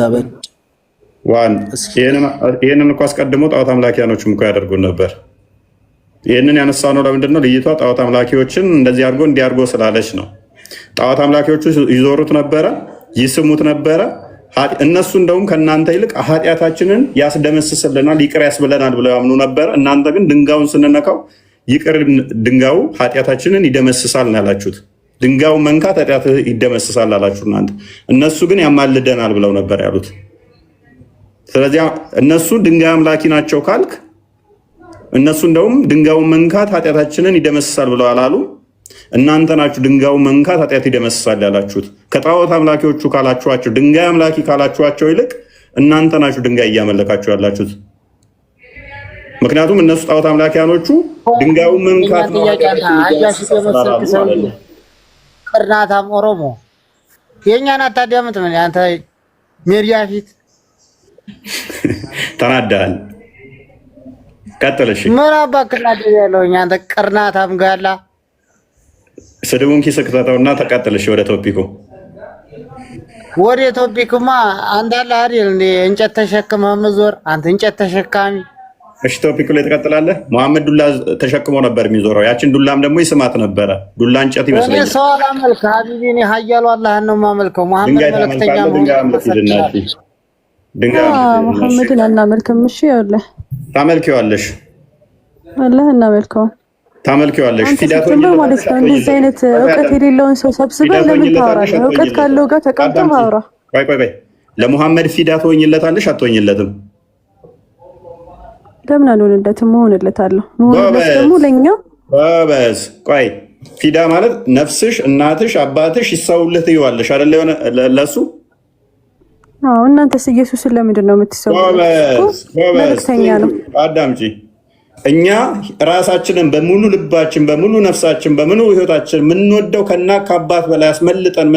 ይሄንን እኮ አስቀድሞ ጣዖት አምላኪያኖችም እኮ ያደርጉን ነበር። ይሄንን ያነሳው ነው ለምንድን ነው? ልይቷ ጣዖት አምላኪዎችን እንደዚህ አድርጎ እንዲያርጎ ስላለች ነው። ጣዖት አምላኪዎቹ ይዞሩት ነበረ፣ ይስሙት ነበረ። እነሱ እንደውም ከእናንተ ይልቅ ኃጢአታችንን ያስደመስስልናል፣ ይቅር ያስብለናል ብለው ያምኑ ነበር። እናንተ ግን ድንጋዩን ስንነካው ይቅር ድንጋዩ ኃጢአታችንን ይደመስሳል ነው ያላችሁት። ድንጋዩ መንካት ኃጢአት ይደመስሳል አላችሁ እናንተ። እነሱ ግን ያማልደናል ብለው ነበር ያሉት። ስለዚህ እነሱ ድንጋይ አምላኪ ናቸው ካልክ፣ እነሱ እንደውም ድንጋዩን መንካት ኃጢአታችንን ይደመስሳል ብለው አላሉ። እናንተ ናችሁ ድንጋዩን መንካት ኃጢአት ይደመስሳል ያላችሁት። ከጣዖት አምላኪዎቹ ካላችኋቸው፣ ድንጋይ አምላኪ ካላችኋቸው ይልቅ እናንተ ናችሁ ድንጋይ እያመለካችሁ ያላችሁት። ምክንያቱም እነሱ ጣዖት አምላኪያኖቹ ድንጋዩን መንካት ነው። ቅርናታም ኦሮሞ የእኛን አታዳምጥ። ምን አንተ ሜዲያ ፊት ተናዳል። ቀጥልሽ። ምን አባክላደ ያለው አንተ ቅርናታም ጋላ ስድቡን ኪስ ከተተውና ተቀጥልሽ ወደ ቶፒኩ። ወደ ቶፒኩማ አንተ አለ አይደል እንዴ? እንጨት ተሸክመህ መዞር አንተ እንጨት ተሸካሚ። እሺ ቶፒኩ ላይ ተቀጥላለህ። መሐመድ ዱላ ተሸክሞ ነበር የሚዞረው። ያችን ዱላም ደግሞ ይስማት ነበረ። ዱላ እንጨት ይመስለኛል። እኔ ሰው አላመልክ ሀቢቢ፣ እኔ ሀያሉ አላህን ነው የማመልከው። መሐመድ መልእክተኛ ነው። መሐመድን አናመልክም። እሺ ያለህ ታመልኪዋለሽ፣ አላህ እናመልከው ታመልኪዋለሽ። ፊዳቶ ማለት ነው። እንደዚህ አይነት እውቀት የሌለውን ሰው ሰብስበህ ለምን ታወራለህ? እውቀት ካለው ጋር ተቀምጠህ አውራ። ቆይ ለሙሐመድ ፊዳ ትሆኝለታለሽ አትሆኝለትም? ለምን አልሆንለትም? እሆንለታለሁ። መሆንለት ደግሞ ለኛ በስ ቆይ ፊዳ ማለት ነፍስሽ፣ እናትሽ፣ አባትሽ ይሰውልህ ትይዋለሽ አይደል? የሆነ ለሱ እናንተስ ኢየሱስን ለምንድን ነው የምትሰውት? መልእክተኛ ነው። አዳምጪ። እኛ ራሳችንን በሙሉ ልባችን፣ በሙሉ ነፍሳችን፣ በሙሉ ህይወታችን የምንወደው ከና ከአባት በላይ አስመልጠን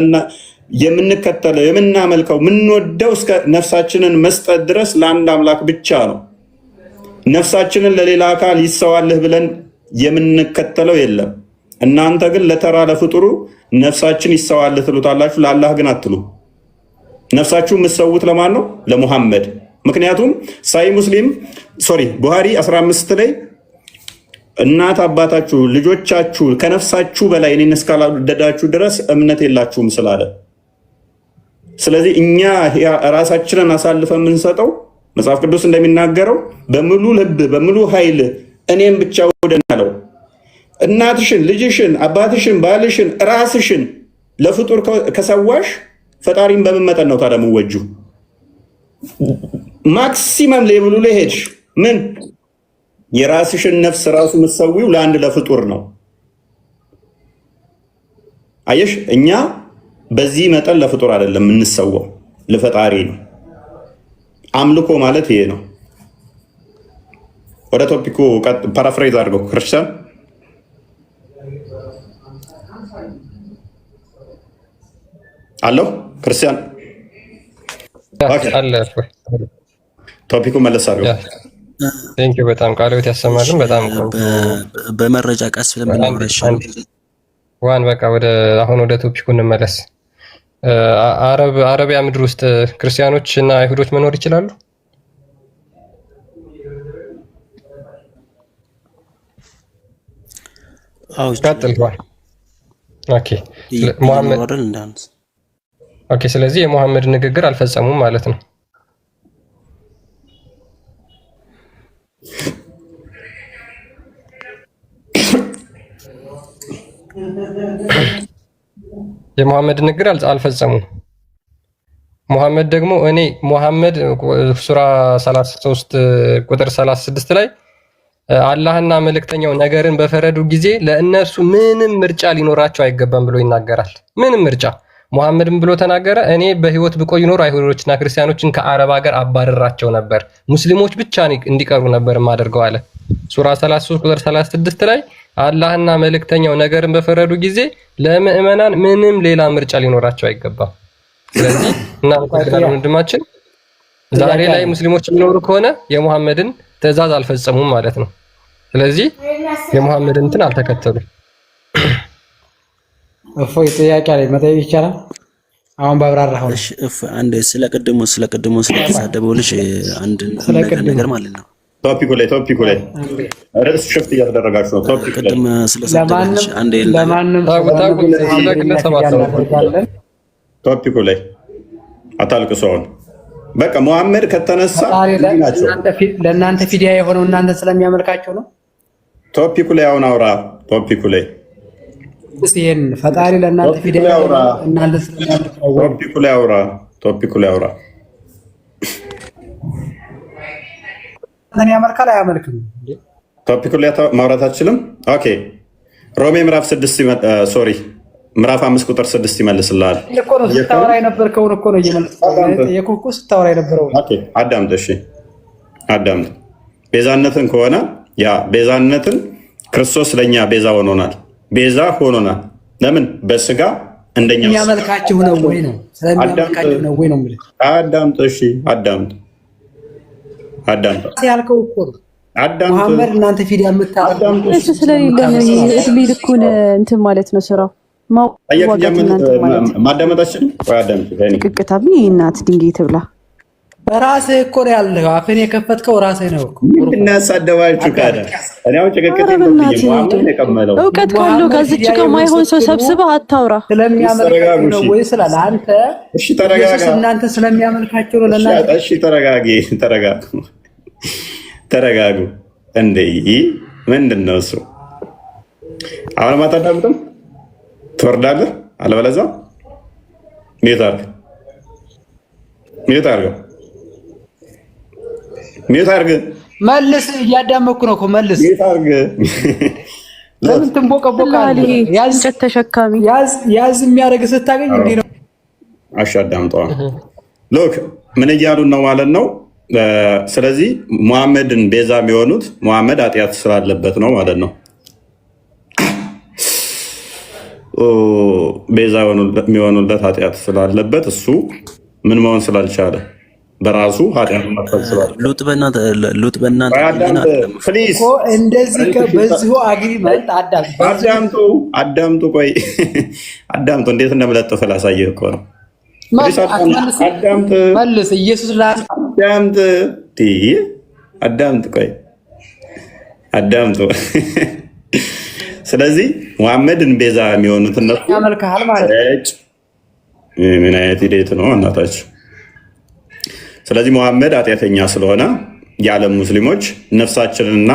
የምንከተለው የምናመልከው የምንወደው እስከ ነፍሳችንን መስጠት ድረስ ለአንድ አምላክ ብቻ ነው። ነፍሳችንን ለሌላ አካል ይሰዋልህ ብለን የምንከተለው የለም። እናንተ ግን ለተራ ለፍጡሩ ነፍሳችን ይሰዋልህ ትሉታላችሁ፣ ለአላህ ግን አትሉ። ነፍሳችሁ የምትሰዉት ለማን ነው? ለሙሐመድ። ምክንያቱም ቡሃሪ 15 ላይ እናት አባታችሁ ልጆቻችሁ ከነፍሳችሁ በላይ እኔን እስካላወደዳችሁ ድረስ እምነት የላችሁም ስላለ፣ ስለዚህ እኛ ራሳችንን አሳልፈን የምንሰጠው መጽሐፍ ቅዱስ እንደሚናገረው በሙሉ ልብ በሙሉ ኃይል እኔም ብቻ ወደን ያለው እናትሽን፣ ልጅሽን፣ አባትሽን፣ ባልሽን፣ ራስሽን ለፍጡር ከሰዋሽ ፈጣሪን በምን መጠን ነው ታዲያ የምወጁ? ማክሲመም ሌብሉ ላይ ሄድሽ ምን የራስሽን ነፍስ ራሱ የምትሰዊው ለአንድ ለፍጡር ነው። አየሽ፣ እኛ በዚህ መጠን ለፍጡር አይደለም የምንሰዋው፣ ለፈጣሪ ነው። አምልኮ ማለት ይሄ ነው። ወደ ቶፒኩ ፓራፍሬዝ አድርገው ክርስቲያን አለው ክርስቲያን ቶፒኩ መለስ አድርገው። ቴንኪው በጣም ቃልዎት ያሰማልን። በጣም በመረጃ ቀስ ብለን ዋን በቃ አሁን ወደ ቶፒኩ እንመለስ። አረቢያ ምድር ውስጥ ክርስቲያኖች እና አይሁዶች መኖር ይችላሉ? ቀጥልዋል። ኦኬ ስለዚህ የሙሐመድ ንግግር አልፈጸሙም ማለት ነው። የሙሐመድ ንግግር አልፈጸሙም። ሙሐመድ ደግሞ ሙሐመድ ሱራ 33 ቁጥር 36 ላይ አላህና መልእክተኛው ነገርን በፈረዱ ጊዜ ለእነርሱ ምንም ምርጫ ሊኖራቸው አይገባም ብሎ ይናገራል። ምንም ምርጫ ሙሐመድም ብሎ ተናገረ። እኔ በህይወት ብቆይ ኖር አይሁዶችና ክርስቲያኖችን ከአረብ ሀገር አባረራቸው ነበር፣ ሙስሊሞች ብቻ እንዲቀሩ ነበር ማደርገው አለ። ሱራ 33 ቁጥር 36 ላይ አላህና መልእክተኛው ነገርን በፈረዱ ጊዜ ለምእመናን ምንም ሌላ ምርጫ ሊኖራቸው አይገባም። ስለዚህ እናመሰግናለን ወንድማችን። ዛሬ ላይ ሙስሊሞች የሚኖሩ ከሆነ የሙሐመድን ትዕዛዝ አልፈጸሙም ማለት ነው። ስለዚህ የሙሐመድ እንትን አልተከተሉም። እፎይ ጥያቄ ላይ መጠየቅ ይቻላል? አሁን ባብራራው። እሺ አንድ ስለቀደሙ ስለተሳደበው ልጅ አንድ ነገር ማለት ነው። ቶፒኩ ላይ ርዕስ ሽፍት እያተደረጋችሁ ነው። ቶፒኩ ላይ ቅድም ስለተሳደበው አንድ ለማንም ቶፒኩ ላይ አታልቅሱ። አሁን በቃ ሙሐመድ ከተነሳ ለእናንተ ፊዲያ የሆነው እናንተ ስለሚያመልካቸው ነው። ቶፒኩ ላይ አሁን አውራ። ቶፒኩ ላይ ይሄን ፈጣሪ ለእናንተ ፊዲያ የሆነው እናንተ ስለሚያመልካቸው ቶፒኩ ላይ አውራ። እኔ ያመልካል አያመልክም? ቶፒኩ ላይ ማውራት አትችልም። ኦኬ ሮሜ ምዕራፍ 6 ሶሪ ምዕራፍ 5 ቁጥር 6 ይመልስልሃል። እኮ ነው ስታወራ የነበርከውን እኮ ነው እየመለስኩ ስታወራ የነበረው። ኦኬ አዳምጥ። እሺ አዳምጥ። ቤዛነትን ከሆነ ያ ቤዛነትን ክርስቶስ ለኛ ቤዛ ሆኖናል። ቤዛ ሆኖናል። ለምን? በስጋ እንደኛ የሚያመልካችሁ ነው ወይ ነው? ስለሚያመልካችሁ ነው ወይ ነው ማለት። አዳምጥ። እሺ አዳምጥ ያልከው እኮ ነው። አዳምጥ። መሐመድ እናንተ ፊዲያ የምታዳምጡ እሱ ስለሌለ ነው እድሜ ልኩን እንትን ማለት ነው ስራው። ማዳመጣችን ቅቅታቢ እናት ድንጋይ ትብላ። ራስህ እኮ ነው ያለው። አፍን የከፈትከው ራስህ ነው እኮ። እናሳደባችሁ ካለ እኔ አሁን ጭቅቅት የቀመለው እውቀት ካለው ጋዝጭ ከማይሆን ሰው ሰብስበህ አታውራ። ስለሚያመልካቸው ነው ወይ ስላለ አንተ እሺ ተረጋጋ። እናንተ ስለሚያመልካቸው ነው ለእናንተ። እሺ ተረጋጉ። እንዴ ምንድን ነው እሱ? አሁን ማታዳምጥም ትወርዳለህ። አለበለዚያ ሚዩት አድርገው መልስ። እያዳመኩ ነው እኮ መልስ። ሚዩት አድርገው። ለምን ትንቦቀቦቃለህ? ያዝ ተሸካሚ ያዝ የሚያደርግ ስታገኝ እንዲህ ነው። እሺ አዳምጠዋ። ሎክ ምን እያሉን ነው ማለት ነው። ስለዚህ ሙሐመድን ቤዛ የሚሆኑት ሙሐመድ ኃጢአት ስላለበት ነው ማለት ነው። ቤዛ የሚሆኑለት ኃጢአት ስላለበት እሱ ምን መሆን ስላልቻለ በራሱ ኃጢአት መክፈል ስላለ ሉጥ በእናንተ እንደዚህ በዚሁ አግሪመንት አዳምጡ። ቆይ አዳምጡ። እንዴት እንደምለጥፍ ላሳየህ እኮ ነው። መልስ ኢየሱስ አዳምጥ። ቆይ አዳምጡ። ስለዚህ ሙሐመድን ቤዛ የሚሆኑት እነሱ ያመልካል ማለት ምን አይነት ሂደት ነው እናታችሁ? ስለዚህ ሙሐመድ ኃጢአተኛ ስለሆነ የዓለም ሙስሊሞች ነፍሳችንና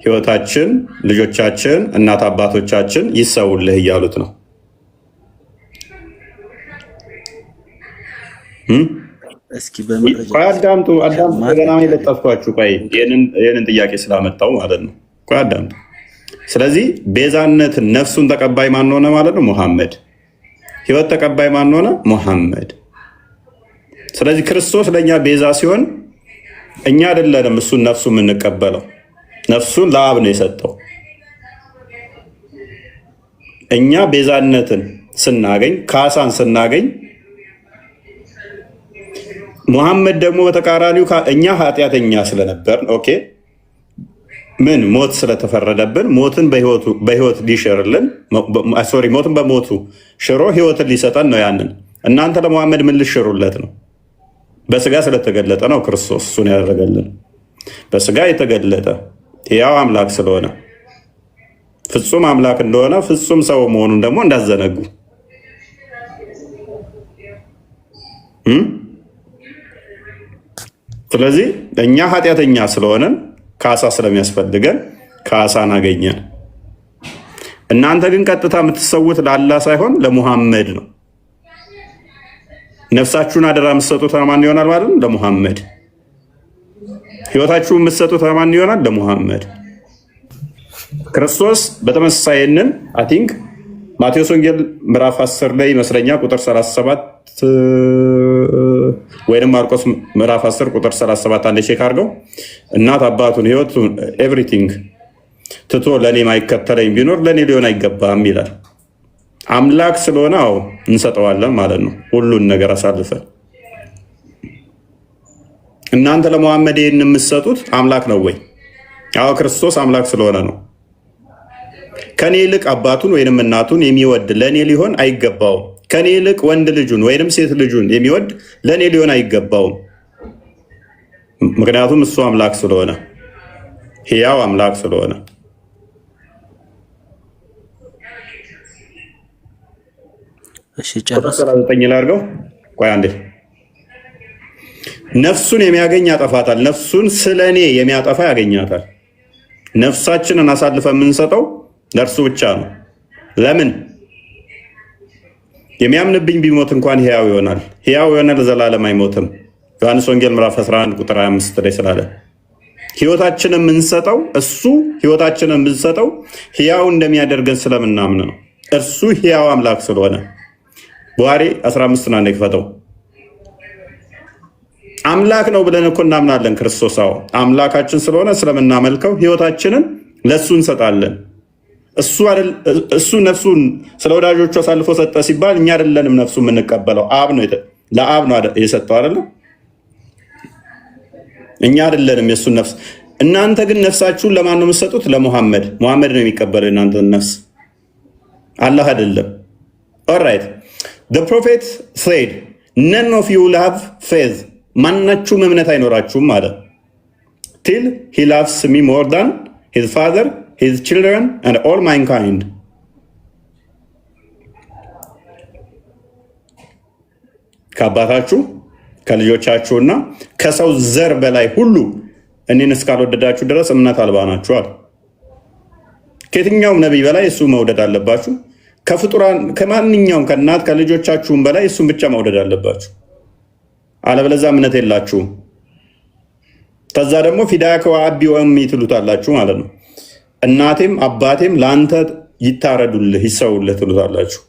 ሕይወታችን፣ ልጆቻችን፣ እናት አባቶቻችን ይሰውልህ እያሉት ነው። እስኪ በመረጃ አዳምጡ። ገና የለጠፍኳችሁ ቆይ ይህንን ጥያቄ ስላመጣው ማለት ነው። ቆይ አዳምጡ። ስለዚህ ቤዛነትን ነፍሱን ተቀባይ ማን ሆነ ማለት ነው? ሙሐመድ። ህይወት ተቀባይ ማን ሆነ? ሙሐመድ። ስለዚህ ክርስቶስ ለእኛ ቤዛ ሲሆን እኛ አይደለንም እሱን ነፍሱ የምንቀበለው፣ ነፍሱን ለአብ ነው የሰጠው። እኛ ቤዛነትን ስናገኝ፣ ካሳን ስናገኝ፣ ሙሐመድ ደግሞ በተቃራኒው እኛ ኃጢአተኛ ስለነበር ኦኬ ምን ሞት ስለተፈረደብን ሞትን በህይወት ሊሽርልን ሞትን በሞቱ ሽሮ ህይወትን ሊሰጠን ነው። ያንን እናንተ ለሙሐመድ ምን ልሽሩለት ነው? በስጋ ስለተገለጠ ነው ክርስቶስ እሱን ያደረገልን። በስጋ የተገለጠ ያው አምላክ ስለሆነ ፍጹም አምላክ እንደሆነ ፍጹም ሰው መሆኑን ደግሞ እንዳዘነጉ ስለዚህ እኛ ኃጢአተኛ ስለሆነን ካሳ ስለሚያስፈልገን ካሳን አገኘን። እናንተ ግን ቀጥታ የምትሰዉት ለአላህ ሳይሆን ለሙሐመድ ነው። ነፍሳችሁን አደራ የምትሰጡት ለማን ይሆናል ማለት ነው? ለሙሐመድ። ህይወታችሁን የምትሰጡት ለማን ይሆናል? ለሙሐመድ። ክርስቶስ በተመሳሳይንን አይ ቲንክ ማቴዎስ ወንጌል ምዕራፍ 10 ላይ ይመስለኛል ቁጥር 37 ወይም ማርቆስ ምዕራፍ 10 ቁጥር 37 አንዴ ቼክ አድርገው። እናት አባቱን ህይወቱን ኤቭሪቲንግ ትቶ ለእኔ ማይከተለኝ ቢኖር ለእኔ ሊሆን አይገባም ይላል። አምላክ ስለሆነ አዎ እንሰጠዋለን ማለት ነው፣ ሁሉን ነገር አሳልፈን። እናንተ ለሙሐመድ ይህን የምትሰጡት አምላክ ነው ወይ? አዎ ክርስቶስ አምላክ ስለሆነ ነው። ከኔ ይልቅ አባቱን ወይንም እናቱን የሚወድ ለኔ ሊሆን አይገባውም። ከኔ ይልቅ ወንድ ልጁን ወይንም ሴት ልጁን የሚወድ ለኔ ሊሆን አይገባውም። ምክንያቱም እሱ አምላክ ስለሆነ፣ ሕያው አምላክ ስለሆነ። እሺ ጨርስ። 9 ላድርገው። ቆይ አንዴ። ነፍሱን የሚያገኝ ያጠፋታል፣ ነፍሱን ስለኔ የሚያጠፋ ያገኛታል። ነፍሳችንን አሳልፈን የምንሰጠው ለእርሱ ብቻ ነው። ለምን? የሚያምንብኝ ቢሞት እንኳን ሕያው ይሆናል፣ ሕያው የሆነ ለዘላለም አይሞትም። ዮሐንስ ወንጌል ምዕራፍ 11 ቁጥር 25 ላይ ስላለ ሕይወታችንን የምንሰጠው እሱ ሕይወታችንን የምንሰጠው ሕያው እንደሚያደርገን ስለምናምን ነው። እርሱ ሕያው አምላክ ስለሆነ ቡኻሪ 15 እና ክፈተው። አምላክ ነው ብለን እኮ እናምናለን። ክርስቶስ አዎ አምላካችን ስለሆነ ስለምናመልከው ሕይወታችንን ለሱ እንሰጣለን። እሱ ነፍሱን ስለ ወዳጆቹ አሳልፎ ሰጠ ሲባል እኛ አይደለንም ነፍሱ የምንቀበለው፣ አብ ነው ለአብ ነው የሰጠው አይደለ? እኛ አይደለንም የሱን ነፍስ። እናንተ ግን ነፍሳችሁን ለማን ነው የምትሰጡት? ለሙሐመድ። ሙሐመድ ነው የሚቀበለው የእናንተን ነፍስ፣ አላህ አይደለም። ኦልራይት the prophet said none of you will have faith ማናችሁም እምነት አይኖራችሁም አለ till he loves me more than his father, his children and all mankind። ከአባታችሁ ከልጆቻችሁና ከሰው ዘር በላይ ሁሉ እኔን እስካልወደዳችሁ ድረስ እምነት አልባ ናችኋል። ከየትኛውም ነቢይ በላይ እሱ መውደድ አለባችሁ። ከፍጡራን ከማንኛውም ከእናት ከልጆቻችሁም በላይ እሱን ብቻ መውደድ አለባችሁ። አለበለዚያ እምነት የላችሁም። ከዛ ደግሞ ፊዳከ ወአቢ ወእሚ ትሉታላችሁ ማለት ነው። እናቴም አባቴም ለአንተ ይታረዱልህ ይሰውልህ ትሉታላችሁ።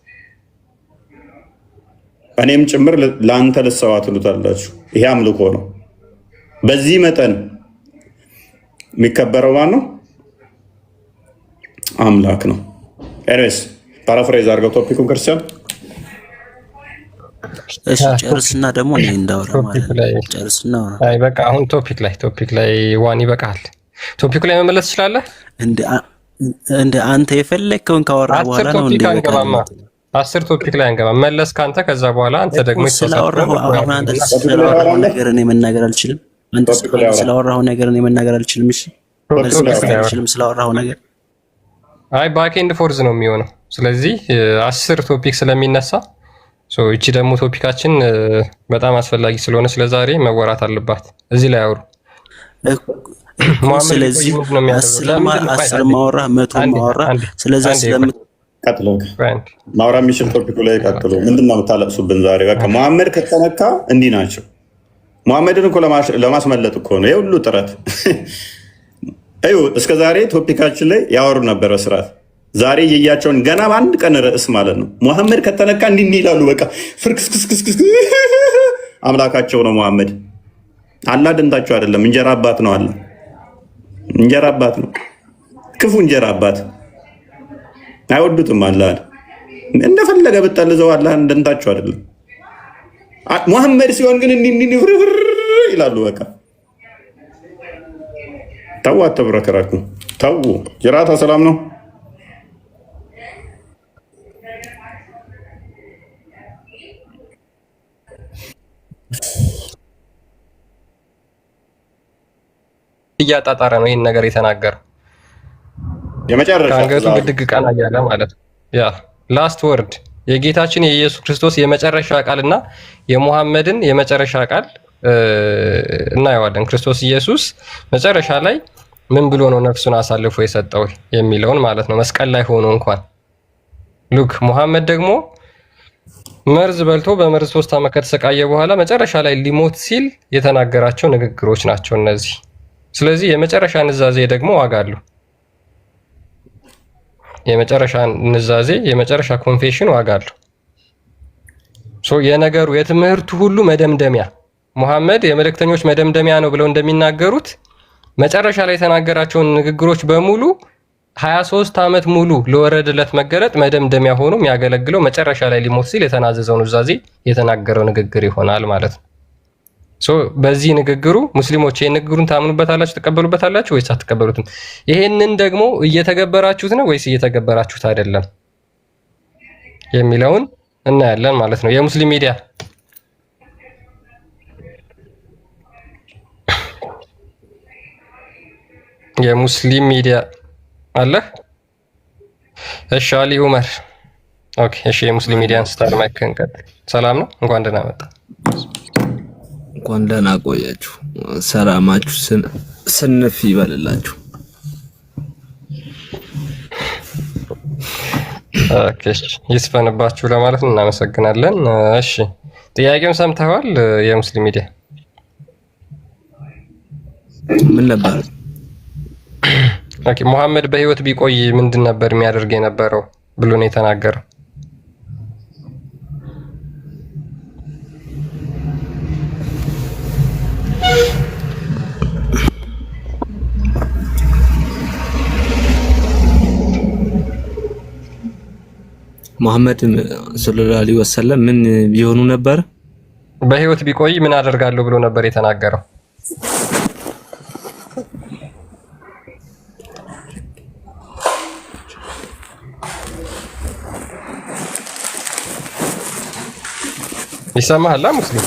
እኔም ጭምር ለአንተ ልሰዋ ትሉታላችሁ። ይሄ አምልኮ ነው። በዚህ መጠን የሚከበረው ማን ነው? አምላክ ነው። ኤርሜስ ፓራፍሬዝ አድርገው ቶፒኩን ክርስቲያን እሺ ጨርስና ደግሞ እኔ እንዳወራ ማለት ነው። ጨርስና አይ በቃ አሁን ቶፒክ ላይ ዋን ይበቃል። ቶፒክ ላይ መመለስ ትችላለህ። እንደ አንተ የፈለከውን ካወራ በኋላ ነው እንደ አንገባማ 10 ቶፒክ ላይ አንገባም። መለስ ካንተ ከዛ በኋላ አንተ ደግሞ ስላወራሁ አሁን አንተ ስላወራሁ ነገር እኔ መናገር አልችልም። አንተ ስላወራሁ ነገር እኔ መናገር አልችልም። እሺ አልችልም ስላወራሁ ነገር አይ ባክ ኤንድ ፎርዝ ነው የሚሆነው። ስለዚህ 10 ቶፒክ ስለሚነሳ እቺ ደግሞ ቶፒካችን በጣም አስፈላጊ ስለሆነ ስለዛሬ መወራት አለባት። እዚህ ላይ አውሩ። ስለዚህ 10 ማወራ 100 ማወራ ስለዚህ ቀጥሎ ማውራ የሚችል ቶፒኩ ላይ ቀጥሎ ምንድነው የምታለቅሱብን ዛሬ? በቃ መሐመድ ከተነካ እንዲህ ናቸው። መሐመድን እኮ ለማስመለጥ እኮ ነው የሁሉ ጥረት። እስከ ዛሬ ቶፒካችን ላይ ያወሩ ነበር በስርዓት። ዛሬ የያቸውን ገና በአንድ ቀን ርዕስ ማለት ነው መሐመድ ከተነካ እንዲህ ይላሉ። በቃ ፍርክስክስክስ አምላካቸው ነው መሐመድ። አላህ ደንታቸው አይደለም፣ እንጀራ አባት ነው። አላህ እንጀራ አባት ነው፣ ክፉ እንጀራ አባት። አይወዱትም አላህ እንደፈለገ ብጠልዘው አላህ ደንታቸው አይደለም። መሐመድ ሲሆን ግን እንዲህ ፍርፍር ይላሉ። በቃ ተው አትብረከረኩ፣ ተው። ጅራታ ሰላም ነው። እያጣጣረ ነው ይህን ነገር የተናገረው። የመጨረሻ ከአንገቱ ብድግ ቀና እያለ ማለት ነው። ያ ላስት ወርድ የጌታችን የኢየሱስ ክርስቶስ የመጨረሻ ቃልና የሙሐመድን የመጨረሻ ቃል እናየዋለን። ክርስቶስ ኢየሱስ መጨረሻ ላይ ምን ብሎ ነው ነፍሱን አሳልፎ የሰጠው የሚለውን ማለት ነው። መስቀል ላይ ሆኖ እንኳን ሉክ ሙሐመድ ደግሞ መርዝ በልቶ በመርዝ 3 ዓመት ከተሰቃየ በኋላ መጨረሻ ላይ ሊሞት ሲል የተናገራቸው ንግግሮች ናቸው እነዚህ። ስለዚህ የመጨረሻ ንዛዜ ደግሞ ዋጋ አለው። የመጨረሻ ንዛዜ የመጨረሻ ኮንፌሽን ዋጋ አለው። የነገሩ የትምህርቱ ሁሉ መደምደሚያ ሙሐመድ የመልእክተኞች መደምደሚያ ነው ብለው እንደሚናገሩት መጨረሻ ላይ የተናገራቸውን ንግግሮች በሙሉ 23 ዓመት ሙሉ ለወረደለት መገለጥ መደምደሚያ ሆኖ የሚያገለግለው መጨረሻ ላይ ሊሞት ሲል የተናዘዘውን ኑዛዜ የተናገረው ንግግር ይሆናል ማለት ነው። በዚህ ንግግሩ ሙስሊሞች ይሄን ንግግሩን ታምኑበታላችሁ ተቀበሉበታላችሁ ወይስ አትቀበሉትም? ይሄንን ደግሞ እየተገበራችሁት ነው ወይስ እየተገበራችሁት አይደለም የሚለውን እናያለን ማለት ነው። የሙስሊም ሚዲያ አለ። እሺ አሊ ኡመር ኦኬ። እሺ የሙስሊም ሚዲያን ስታር ማይክን ቀጥል። ሰላም ነው፣ እንኳን ደህና መጣ። እንኳን ደህና ቆያችሁ። ሰላማችሁ ስንፍ ይበልላችሁ። ኦኬ ይስፈንባችሁ ለማለት እናመሰግናለን። እሺ ጥያቄውን ሰምተዋል? የሙስሊም ሚዲያ ምን ነበር? ኦኬ መሐመድ በህይወት ቢቆይ ምንድን ነበር የሚያደርግ የነበረው ብሎ ነው የተናገረው። መሐመድ ሰለላሁ ዐለይሂ ወሰለም ምን ቢሆኑ ነበር? በህይወት ቢቆይ ምን አደርጋለሁ ብሎ ነበር የተናገረው። ይሰማሃል ሙስሊም?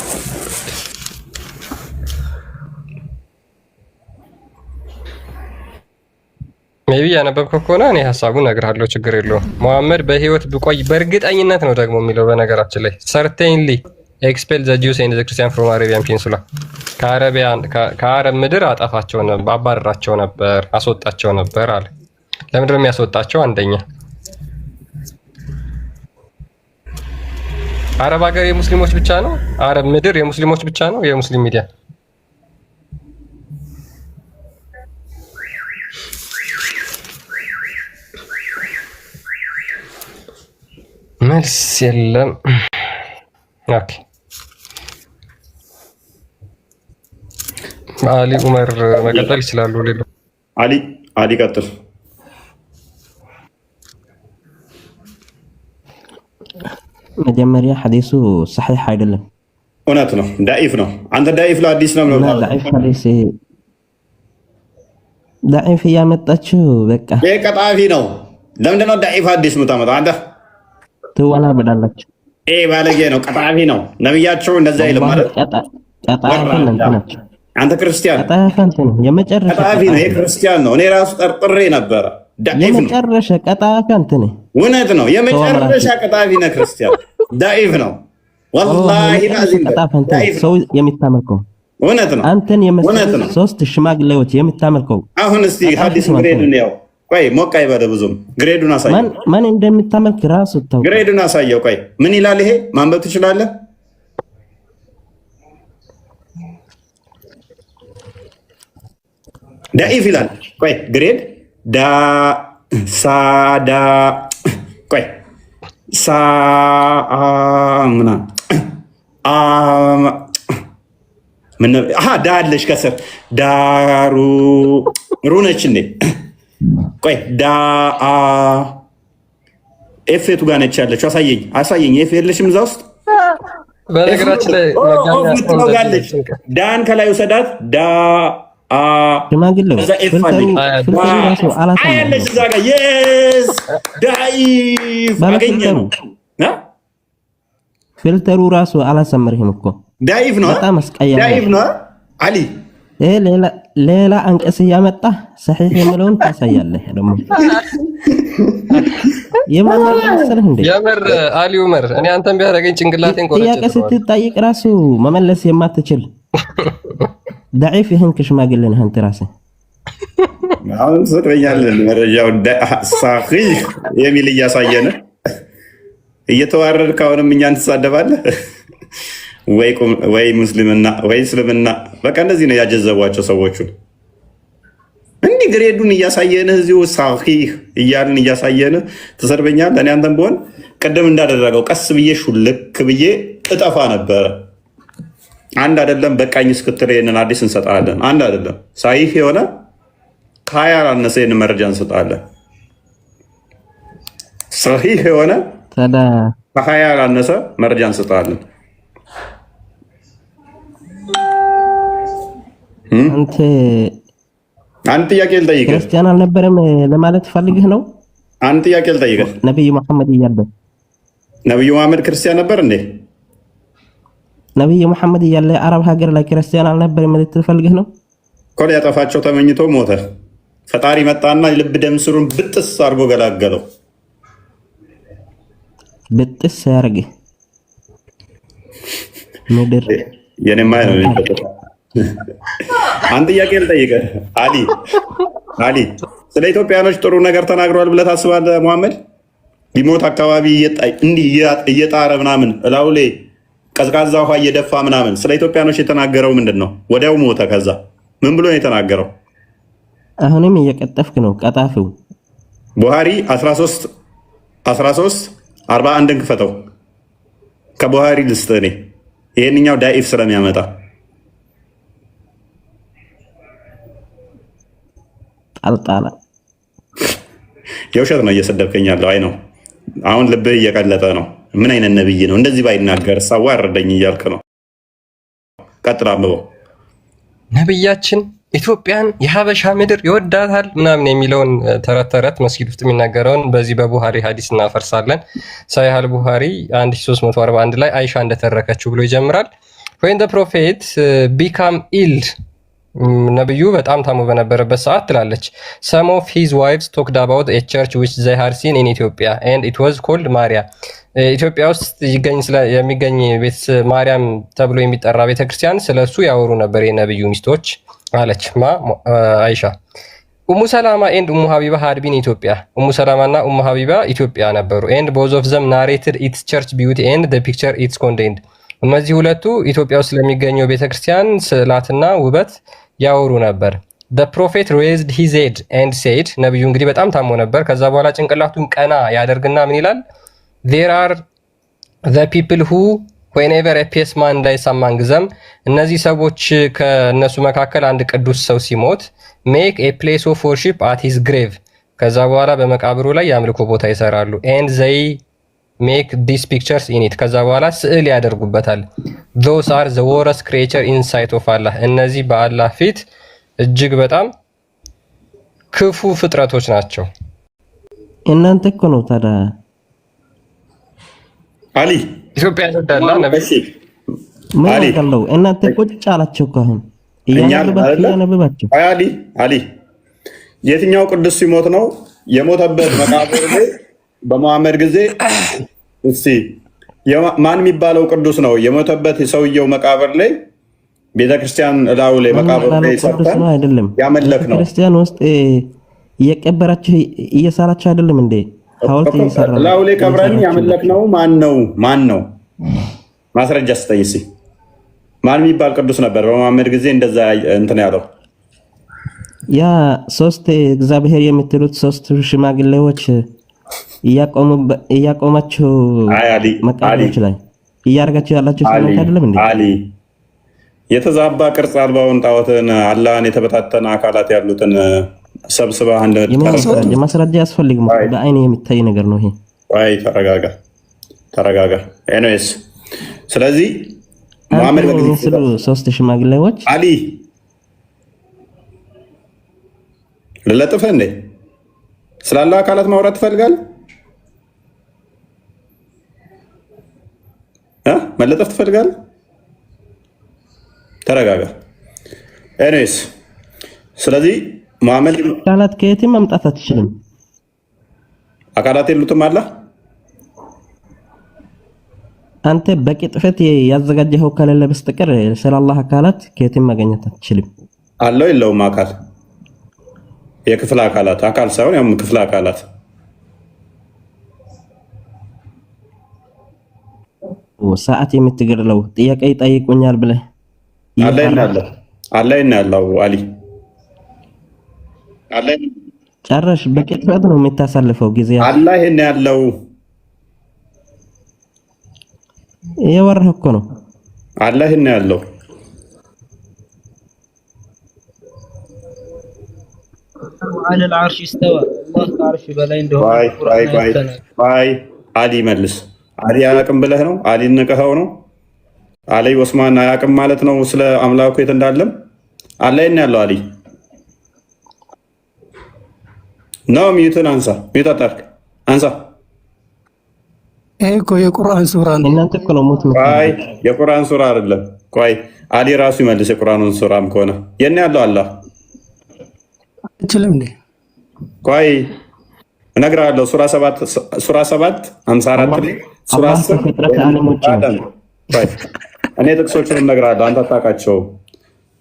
ሜቢ ያነበብከው ከሆነ እኔ ሀሳቡን እነግርሃለሁ፣ ችግር የለውም። መሐመድ በህይወት ቢቆይ በእርግጠኝነት ነው ደግሞ የሚለው በነገራችን ላይ certainly expel the Jews and the Christians from Arabian Peninsula ከአረብ ምድር አጠፋቸው ነበር፣ አባረራቸው ነበር፣ አስወጣቸው ነበር አለ። ለምንድን ነው የሚያስወጣቸው? አንደኛ አረብ ሀገር የሙስሊሞች ብቻ ነው፣ አረብ ምድር የሙስሊሞች ብቻ ነው። የሙስሊም ሚዲያ መልስ የለም። ኦኬ አሊ ኡመር መቀጠል ይችላሉ። ሌሎ አሊ ቀጥል። መጀመሪያ ሐዲሱ ሰሒህ አይደለም፣ እውነት ነው፣ ዳኢፍ ነው። አንተ ዳኢፍ ለአዲስ ነው ነው ዳኢፍ ሐዲስ ዳኢፍ ያመጣችው በቃ ይሄ ቀጣፊ ነው። ለምንድን ነው ዳኢፍ ሐዲስ የምታመጣው አንተ? ትወና ብላላችሁ። ይሄ ባለጌ ነው፣ ቀጣፊ ነው። ነብያቸው እንደዛ አይልም ማለት አንተ ክርስቲያን ቀጣፊ ነው። ይሄ ክርስቲያን ነው። እኔ ራሱ ጠርጥሬ ነበረ። ዳኢፍ ነው። የመጨረሻ ቀጣፊ አንተ ነህ። እውነት ነው። የመጨረሻ ቀጣፊ ነህ ክርስቲያን። ዳኢፍ ነው። ወላሂ ላዚም ሰው የሚታመልከው እውነት ነው። አንተን የመሰለ ሶስት ሽማግሌዎች የሚታመልከው አሁን እስቲ ሐዲስ ግሬዱን ያው ቆይ ሞቃ ይበለ ብዙም ግሬዱን አሳየው። ማን እንደሚታመልክ ራሱ ተው። ግሬዱን አሳየው። ቆይ ምን ይላል ይሄ? ማንበብ ትችላለህ? ዳኢፍ ይላል። ቆይ ግሬድ ዳ ሳዳ ቆይ ሳ ምና ምን ዳ አለሽ ከስር ዳሩ ሩነች እንዴ? ቆይ ዳ ኤፌቱ ጋር ነች ያለችው። አሳየኝ። ኤፍ የለሽም እዛ ውስጥ በነገራችን ላይ ጋለች። ዳን ከላይ ውሰዳት። ዳ ሽማግሌው አያለች እዛ ጋር የስ ዳኢፍ አገኘ ነው። ፊልተሩ ራሱ አላሰመርህም እኮ ዳኢፍ ነው። በጣም አስቀያሚ ዳኢፍ ነው አሊ። ይሄ ሌላ አንቀስ ያመጣ ሰሒህ የሚለውን ታሳያለህ። ደግሞ የምር አሊ ኡመር እኔ አንተን ቢያደርገኝ ጭንቅላቴን ቆረጨ። ጥያቄ ስትጠይቅ ራሱ መመለስ የማትችል ዳኢፍ ይህን ሽማግሌ ነህ አንተ ራስህ። አሁን ሰጥበኛለን መረጃው ሳኺህ የሚል እያሳየን እየተዋረድክ አሁንም እኛን ትሳደባለህ። ወይ ሙስሊምና ወይ እስልምና በቃ እንደዚህ ነው ያጀዘቧቸው ሰዎቹን። እንዲህ ግሬዱን እያሳየንህ እዚሁ ሳኺህ እያልን እያሳየንህ ትሰድበኛለህ። እኔ አንተም ብሆን ቅድም እንዳደረገው ቀስ ብዬ ሹልክ ብዬ እጠፋ ነበረ። አንድ አይደለም በቃኝ እስክትል ይህንን አዲስ እንሰጣለን። አንድ አይደለም ሳሂህ የሆነ ከሀያ ያላነሰ ይህንን መረጃ እንሰጣለን። ሰሂህ የሆነ ከሀያ ያላነሰ መረጃ እንሰጣለን። አንተ አንድ ጥያቄ ልጠይቅህ። ክርስቲያን አልነበረም ለማለት ፈልግህ ነው? አንድ ጥያቄ ልጠይቅህ። ነብዩ መሐመድ እያለ ነብዩ መሐመድ ክርስቲያን ነበር እንዴ? ነብዩ መሐመድ እያለ አረብ ሀገር ላይ ክርስቲያን አልነበረም ልትል ፈልግህ ነው? እኮ ሊያጠፋቸው ተመኝቶ ሞተ። ፈጣሪ መጣና ልብ ደም ስሩን ብጥስ አድርጎ ገላገለው። ብጥስ ያርግ ምድር የኔማ ነው። አንድ ጥያቄ ልጠይቅህ አሊ ስለ ኢትዮጵያኖች ጥሩ ነገር ተናግረዋል ብለህ ታስባለህ? መሐመድ ሊሞት አካባቢ እንዲህ እየጣረ ምናምን እላው ላይ ቀዝቃዛ ውሃ እየደፋ ምናምን ስለ ኢትዮጵያኖች የተናገረው ምንድን ነው? ወዲያው ሞተ። ከዛ ምን ብሎ ነው የተናገረው? አሁንም እየቀጠፍክ ነው ቀጣፊው። ቡሃሪ 13:41 ክፈተው። ከቡሃሪ ልስጥ እኔ ይሄንኛው ዳኢፍ ስለሚያመጣ ጣልጣላ የውሸት ነው እየሰደብከኝ ያለው። አይ ነው አሁን ልብህ እየቀለጠ ነው። ምን አይነት ነብይ ነው እንደዚህ ባይናገር ሳዋ አረደኝ እያልክ ነው። ቀጥል አንብበው። ነብያችን ኢትዮጵያን የሀበሻ ምድር ይወዳታል ምናምን የሚለውን ተረት መስጊድ ውስጥ የሚናገረውን በዚህ በቡሃሪ ሀዲስ እናፈርሳለን። ሰሒህ አል-ቡሃሪ 1341 ላይ አይሻ እንደተረከችው ብሎ ይጀምራል። when the prophet become ill ነብዩ በጣም ታሞ በነበረበት ሰዓት ትላለች some of his wives talked about a church which they had seen in Ethiopia and it was called ማርያ ኢትዮጵያ ውስጥ የሚገኝ ቤት ማርያም ተብሎ የሚጠራ ቤተክርስቲያን ስለሱ ያወሩ ነበር የነብዩ ሚስቶች አለች አይሻ። ኡሙ ሰላማ ኤንድ ኡሙ ሀቢባ had been ኢትዮጵያ ኡሙ ሰላማ እና ኡሙ ሀቢባ ኢትዮጵያ ነበሩ and both of them narrated its church beauty and the picture it's contained እነዚህ ሁለቱ ኢትዮጵያ ውስጥ ለሚገኘው ቤተክርስቲያን ስዕላትና ውበት ያወሩ ነበር። the prophet raised his head and said ነብዩ እንግዲህ በጣም ታሞ ነበር። ከዛ በኋላ ጭንቅላቱን ቀና ያደርግና ምን ይላል? there are the people who whenever a pious man dies among them እነዚህ ሰዎች ከነሱ መካከል አንድ ቅዱስ ሰው ሲሞት make a place of worship at his grave ከዛ በኋላ በመቃብሩ ላይ የአምልኮ ቦታ ይሰራሉ and they make these pictures in it ከዛ በኋላ ስዕል ያደርጉበታል። those are the worst creature in sight of Allah እነዚህ በአላህ ፊት እጅግ በጣም ክፉ ፍጥረቶች ናቸው። እናንተ እኮ ነው ታዲያ አሊ ኢትዮጵያ ይወዳላ ነብይ ምን አለው? እናንተ ቁጭ አላችሁ እኮ አሁን እያነበባችሁ አሊ የትኛው ቅዱስ ሲሞት ነው የሞተበት መቃብር ላይ በመሐመድ ጊዜ እስቲ ማን የሚባለው ቅዱስ ነው የሞተበት የሰውየው መቃብር ላይ ቤተክርስቲያን እላው ላይ መቃብር ላይ ሰርተን አይደለም ያመለክ ነው። ክርስቲያን ውስጥ እየቀበራችሁ እየሳላችሁ አይደለም እንዴ? ሐውልት እየሰራ እላው ላይ ቀብረን ያመለክ ነው። ማን ነው ማስረጃ ስጠኝ እስኪ። ማን የሚባል ቅዱስ ነበር በመሐመድ ጊዜ እንደዛ እንትን ያለው? ያ ሶስት እግዚአብሔር የምትሉት ሶስት ሽማግሌዎች እያቆማችሁ መቃብሮች ላይ እያደረጋችሁ ያላችሁ ሰዎች አይደለም እንዴ? አሊ የተዛባ ቅርጽ አልባውን ጣዖትን አላህን የተበታተነ አካላት ያሉትን ሰብስባ አንድ የማስረጃ ያስፈልግም። በአይኔ የሚታይ ነገር ነው ይሄ። አይ ተረጋጋ። ኤኒዌይስ ስለዚህ መሐመድ በጊዜ ሶስት ሽማግሌዎች አሊ ልለጥፍህ እንዴ? ስላለ አካላት ማውራት ትፈልጋለህ? መለጠፍ ትፈልጋለህ? ተረጋጋ። ኤኒዌይስ ስለዚህ መሐመድ አካላት ከየትም መምጣት አትችልም። አካላት የሉትም አለ። አንተ በቂ ጥፈት ያዘጋጀኸው ከሌለ በስተቀር ስለ አላህ አካላት ከየትም ማግኘት አትችልም። አለው የለውም አካል የክፍለ አካላት አካል ሳይሆን ያም ክፍለ አካላት ሰዓት የምትገድለው ጥያቄ ይጠይቁኛል ብለህ አላህ ያለው አሊ ጨረሽ። በቂ ጥፈት ነው የምታሳልፈው ጊዜ። አላህ ያለው የወረህ እኮ ነው። አላህ ያለው على العرش استوى الله ከአርሽ በላይ እንደሆነ አሊ መልስ። አሊ አያውቅም ብለህ ነው? አሊ ንቀኸው ነው? አሊ ኦስማን አያውቅም ማለት ነው ስለ አምላኩ የት እንዳለም? አላይና ያለው አሊ ነው። ሚዩትን አንሳ፣ ሚዩት አጣርክ አንሳ። ይሄ እኮ የቁርአን ሱራ ነው። እናንተ እኮ ነው ሞት። ቆይ የቁርአን ሱራ አይደለም። ቆይ አሊ ራሱ ይመልስ። የቁርአኑን ሱራም ከሆነ የኔ ያለው አላህ አይችልም እንዴ? ቆይ እነግርሃለሁ። ሱራ 7 54 ላይ ሱራ 10 ቆይ እኔ ጥቅሶቹን እነግርሃለሁ፣ አንተ አታውቃቸውም።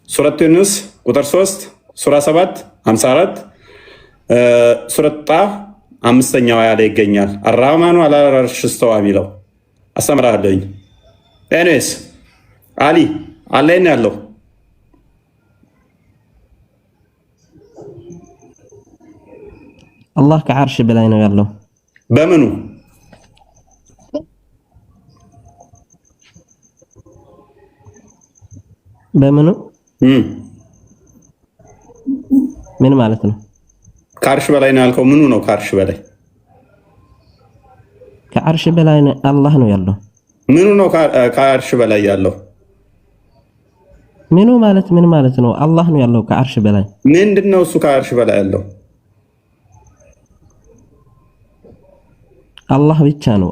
ሱረቱ ዩኑስ ቁጥር 3፣ ሱራ 7 54፣ ሱረቱ ጣህ 5ኛው አያ ላይ ይገኛል። አራህማኑ አለል አርሽ እስተዋ የሚለው አስተምርሃለሁኝ። ኤኒዌይስ አሊ አለኝ ያለው አላህ ከዓርሽ በላይ ነው ያለው። በምኑ በምኑ ምን ማለት ነው? ከዓርሽ በላይ ነው ያልከው ምኑ ነው? ከዓርሽ በላይ ከዓርሽ በላይ አላህ ነው ያለው። ምኑ ነው ከዓርሽ በላይ ያለው? ምኑ ማለት ምን ማለት ነው? አላህ ነው ያለው ከዓርሽ በላይ። ምንድነው እሱ ከዓርሽ በላይ ያለው? አላህ ብቻ ነው።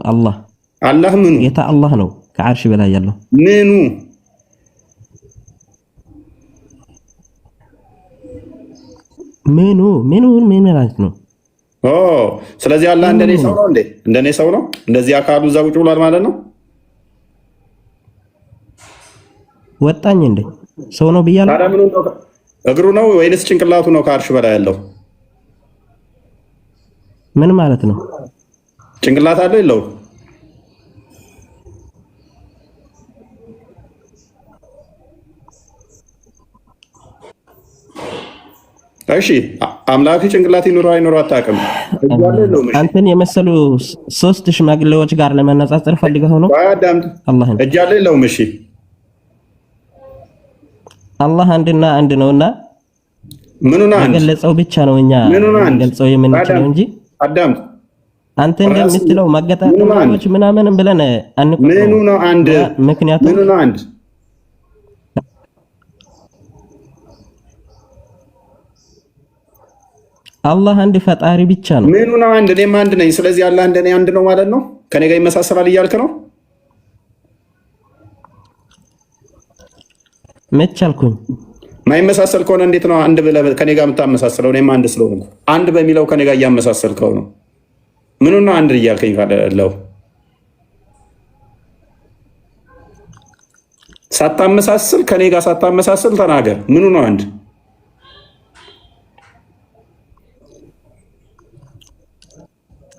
አላህ ምኑ? ጌታ አላህ ነው ከዓርሽ በላይ ያለው። ምኑ? ምን ማለት ነው? ስለዚህ አላህ እንደኔ ሰው ነው እንዴ? እንደኔ ሰው ነው? እንደዚህ አካሉ እዛ ቁጭ ብሏል ማለት ነው? ወጣኝ እንዴ? ሰው ነው ብያለሁ። ታዲያ ምኑ ነው? እግሩ ነው ወይንስ ጭንቅላቱ ነው ከዓርሽ በላይ ያለው? ምን ማለት ነው? ጭንቅላት አለው የለው? እሺ አምላክ ጭንቅላት ይኑረው አይኑረው አታውቅም። አንተን የመሰሉ 3 ሽማግሌዎች ጋር ለመነጻጸር ፈልገህ ነው? አላህ እጅ አለ የለውም? እሺ አላህ አንድና አንድ ነውና ምኑን አንድ ገለጸው ብቻ ነው እኛ ገለጸው የምንችለው እንጂ አዳምጥ። አንተ እንደምትለው ማገጣጠሞች ምናምን ብለን አንቆጥረው። ምኑ ነው አንድ? ምክንያቱም ምኑ ነው አንድ? አላህ አንድ ፈጣሪ ብቻ ነው። ምኑ ነው አንድ? እኔም አንድ ነኝ። ስለዚህ አላህ እንደኔ አንድ ነው ማለት ነው? ከኔ ጋር ይመሳሰላል እያልክ ነው? መቻልኩኝ ማይመሳሰል ከሆነ እንዴት ነው አንድ ብለህ ከኔ ጋር የምታመሳሰለው? እኔም አንድ ስለሆንኩ አንድ በሚለው ከኔ ጋር እያመሳሰልከው ነው። ምኑ ነው አንድ እያልከኝ ካለው? ሳታመሳስል ከኔ ጋር ሳታመሳስል ተናገር። ምኑ ነው አንድ?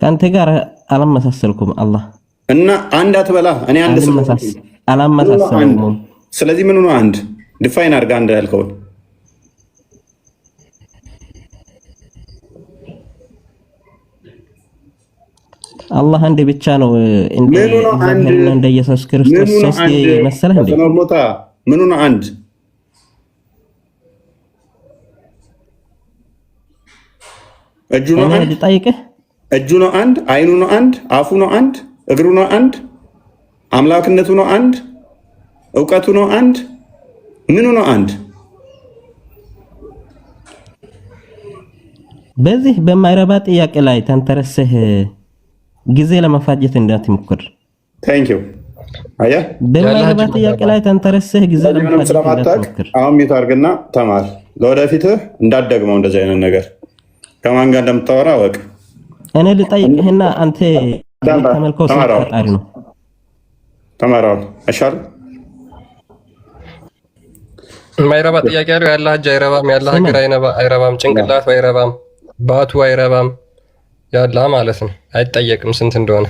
ከአንተ ጋር አላመሳሰልኩም። አላህ እና አንድ አትበላ። እኔ አንድ አላመሳሰልኩም። ስለዚህ ምኑ ነው አንድ? ዲፋይን አድርጋ አንድ ያልከውን። አላህ አንድ ብቻ ነው። እንደ ኢየሱስ ክርስቶስ ሶስት መሰለህ እንዴ? ምኑ ነው አንድ? እጁ ነው አንድ? ልጠይቅህ። እጁ ነው አንድ? አይኑ ነው አንድ? አፉ ነው አንድ? እግሩ ነው አንድ? አምላክነቱ ነው አንድ? እውቀቱ ነው አንድ? ምኑ ነው አንድ? በዚህ በማይረባ ጥያቄ ላይ ተንተረሰህ ጊዜ ለመፋጀት እንዳትሞክር። ታንክ ዩ። አያ በማይረባ ጥያቄ ላይ ተንተረሰህ ጊዜ ለመፋጀት እንዳትሞክር። አሁን ሚዩት አድርግና ተማር። ለወደፊትህ እንዳትደግመው እንደዚህ አይነት ነገር። ከማን ጋር እንደምታወራ ወቅ። እኔ ልጠይቅህና አንተ ተመልከው ፈጣሪ ነው። ተማራው አሻር የማይረባ ጥያቄ ያለው ያላህ እጅ አይረባም፣ ያላህ እግር አይረባም፣ ጭንቅላት አይረባም፣ ባቱ አይረባም። ያላህ ማለት ነው። አይጠየቅም ስንት እንደሆነ።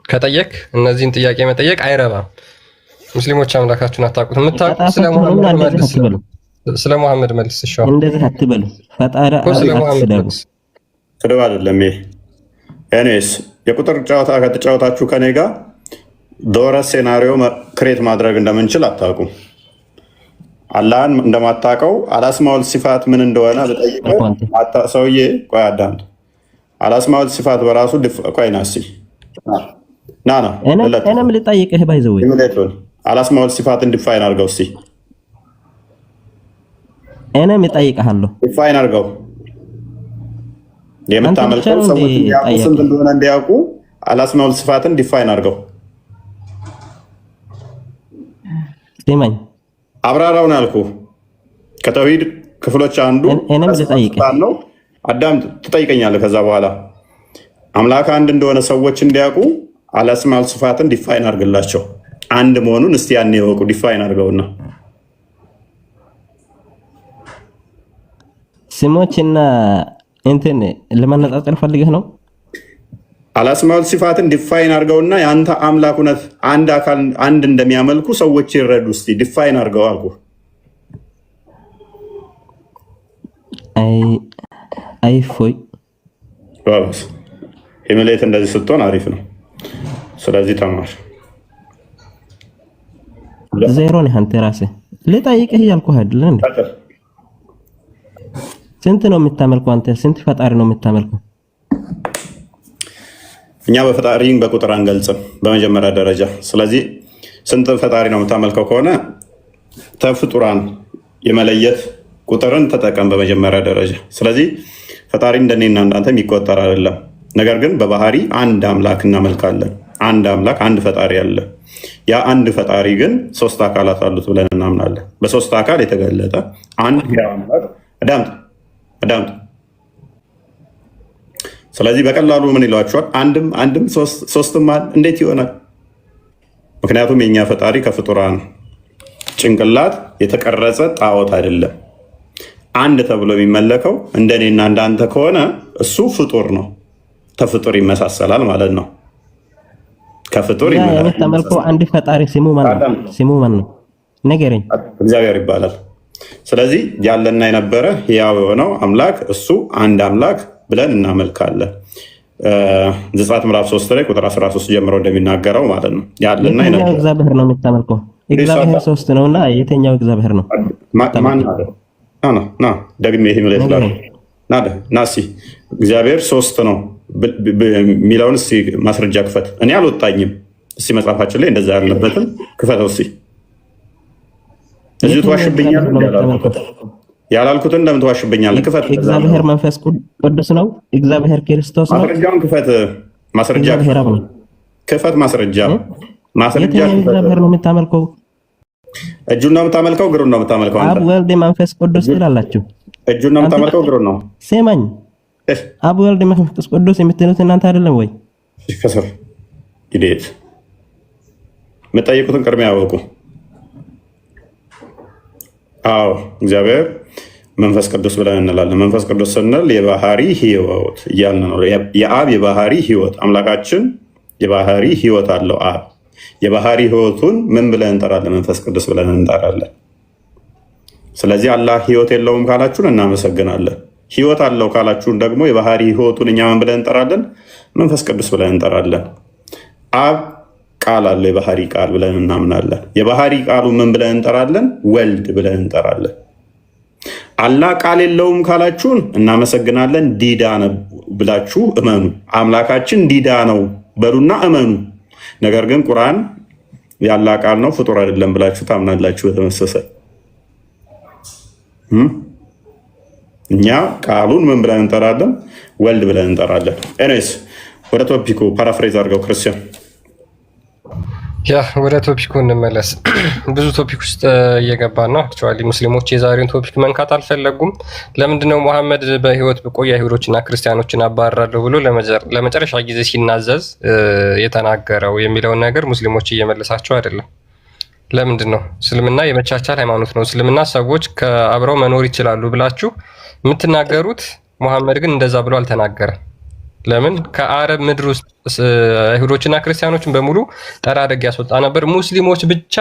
ከጠየቅ እነዚህን ጥያቄ መጠየቅ አይረባም። ሙስሊሞች አምላካችሁን አታውቁት። የምታውቁት ስለ ሙሐመድ መልስ። እሺ እንደዚህ አትበሉ። ፈጣሪ አትስደቡ። ስድብ አይደለም ይሄ። ኤኒዌይስ የቁጥር ጨዋታ ከተጫወታችሁ ከኔ ጋር ዶረስ ሴናሪዮ ክሬት ማድረግ እንደምንችል አታውቁም። አላህን እንደማታውቀው አላስማውል ሲፋት ምን እንደሆነ ብጠይቅህ ሰውዬ፣ ቆይ አዳምጥ። አላስማውል ሲፋት በራሱ ቆይ ና እስኪ ና እኔም ልጠይቅህ ባይዘው አላስማውል ሲፋትን ዲፋይን አድርገው እስኪ። እኔም እጠይቅሃለሁ። ዲፋይን አድርገው። የምታመልከው ሰዎች እንዲያውቁ ስንት እንደሆነ እንዲያውቁ አልአስማኡል ሲፋትን ዲፋይን አድርገው። ስማኝ፣ አብራራውን አልኩህ። ከተውሂድ ክፍሎች አንዱ እኔም ልጠይቅህ ነው። አዳም ትጠይቀኛለህ። ከዛ በኋላ አምላክ አንድ እንደሆነ ሰዎች እንዲያውቁ አልአስማኡል ሲፋትን ዲፋይን አድርግላቸው። አንድ መሆኑን እስቲ ያኔ ይወቁ። ዲፋይን አድርገውና ስሞችና እንትን ለማነጻጸር ፈልገህ ነው። አልአስማኡል ሲፋትን ዲፋይን አድርገውና የአንተ አምላክ እውነት አንድ አካል አንድ እንደሚያመልኩ ሰዎች ይረዱ። እስቲ ዲፋይን አድርገው አልኩ። አይ ፎይ ባስ ሂምሌት እንደዚህ ስትሆን አሪፍ ነው። ስለዚህ ተማር። ዜሮ ነህ አንተ ራስህ። ልጠይቅህ እያልኩህ አይደል እንዴ? ስንት ነው የምታመልከው አንተ? ስንት ፈጣሪ ነው የምታመልከው? እኛ በፈጣሪን በቁጥር አንገልጽም በመጀመሪያ ደረጃ። ስለዚህ ስንት ፈጣሪ ነው የምታመልከው ከሆነ ተፍጡራን የመለየት ቁጥርን ተጠቀም በመጀመሪያ ደረጃ። ስለዚህ ፈጣሪ እንደኔና እንዳንተ የሚቆጠር አይደለም። ነገር ግን በባህሪ አንድ አምላክ እናመልካለን። አንድ አምላክ አንድ ፈጣሪ አለ። ያ አንድ ፈጣሪ ግን ሶስት አካላት አሉት ብለን እናምናለን። በሶስት አካል የተገለጠ አንድ አምላክ አዳምጥ። ስለዚህ በቀላሉ ምን ይሏቸዋል? አንድም ሶስትም እንዴት ይሆናል? ምክንያቱም የኛ ፈጣሪ ከፍጡራን ጭንቅላት የተቀረጸ ጣዖት አይደለም። አንድ ተብሎ የሚመለከው እንደኔና እንዳንተ ከሆነ እሱ ፍጡር ነው። ከፍጡር ይመሳሰላል ማለት ነው። ከፍጡር የምታመልከው አንድ ፈጣሪ ስሙ ማን ነው? ንገረኝ። እግዚአብሔር ይባላል። ስለዚህ ያለና የነበረ ሕያው የሆነው አምላክ እሱ አንድ አምላክ ብለን እናመልካለን። ዘጸአት ምዕራፍ 3 ላይ ቁጥር 13 ጀምሮ እንደሚናገረው ማለት ነው። ያለና የነበረ እግዚአብሔር ነው የምታመልከው። እግዚአብሔር ሶስት ነውና የትኛው እግዚአብሔር ነው? ና ደግሜ ይሄ ማለት ና እስኪ እግዚአብሔር ሶስት ነው የሚለውን እስኪ ማስረጃ ክፈት። እኔ አልወጣኝም። እስኪ መጽሐፋችን ላይ እንደዛ ያለበትም ክፈተው እስኪ። እዚሁ ትዋሽብኛለህ። ያላልኩትን ለምን ትዋሽብኛለህ? ክፈት። እግዚአብሔር መንፈስ ቅዱስ ነው። እግዚአብሔር ክርስቶስ ነው። ማስረጃውን ክፈት። ማስረጃ ክፈት። ማስረጃ እግዚአብሔር ነው የምታመልከው። እጁን ነው የምታመልከው? እግሩን ነው የምታመልከው? አብ ወልድ መንፈስ ቅዱስ ትላላችሁ። እጁን ነው የምታመልከው? እግሩን ነው? ስማኝ፣ አብ ወልድ መንፈስ ቅዱስ የምትሉት እናንተ አይደለም ወይ? ከስር ኢዴት የምጠይቁትን ቅድሚያ ያወቁ። አዎ እግዚአብሔር መንፈስ ቅዱስ ብለን እንላለን። መንፈስ ቅዱስ ስንል የባህሪ ህይወት እያልን ነው። የአብ የባህሪ ህይወት፣ አምላካችን የባህሪ ህይወት አለው አብ። የባህሪ ህይወቱን ምን ብለን እንጠራለን? መንፈስ ቅዱስ ብለን እንጠራለን። ስለዚህ አላህ ህይወት የለውም ካላችሁን እናመሰግናለን። ህይወት አለው ካላችሁን ደግሞ የባህሪ ህይወቱን እኛ ምን ብለን እንጠራለን? መንፈስ ቅዱስ ብለን እንጠራለን። አብ ቃል አለው የባህሪ ቃል ብለን እናምናለን። የባህሪ ቃሉ ምን ብለን እንጠራለን? ወልድ ብለን እንጠራለን። አላህ ቃል የለውም ካላችሁን እናመሰግናለን። ዲዳ ነው ብላችሁ እመኑ። አምላካችን ዲዳ ነው በሉና እመኑ። ነገር ግን ቁርአን የአላህ ቃል ነው ፍጡር አይደለም ብላችሁ ታምናላችሁ። በተመሳሳይ እኛ ቃሉን ምን ብለን እንጠራለን? ወልድ ብለን እንጠራለን። ኤኒዌይስ ወደ ቶፒኩ ፓራፍሬዝ አድርገው ክርስቲያን። ያ ወደ ቶፒኩ እንመለስ። ብዙ ቶፒክ ውስጥ እየገባን ነው። አክቹዋሊ ሙስሊሞች የዛሬውን ቶፒክ መንካት አልፈለጉም። ለምንድነው መሐመድ በህይወት በቆየ አይሁዶችና ክርስቲያኖችን አባረራለሁ ብሎ ለመጨረሻ ጊዜ ሲናዘዝ የተናገረው የሚለውን ነገር ሙስሊሞች እየመለሳቸው አይደለም። ለምንድን ነው? እስልምና የመቻቻል ሃይማኖት ነው። እስልምና ሰዎች ከአብረው መኖር ይችላሉ ብላችሁ የምትናገሩት፣ መሐመድ ግን እንደዛ ብሎ አልተናገረም። ለምን? ከአረብ ምድር ውስጥ አይሁዶችና ክርስቲያኖችን በሙሉ ጠራርግ ያስወጣ ነበር፣ ሙስሊሞች ብቻ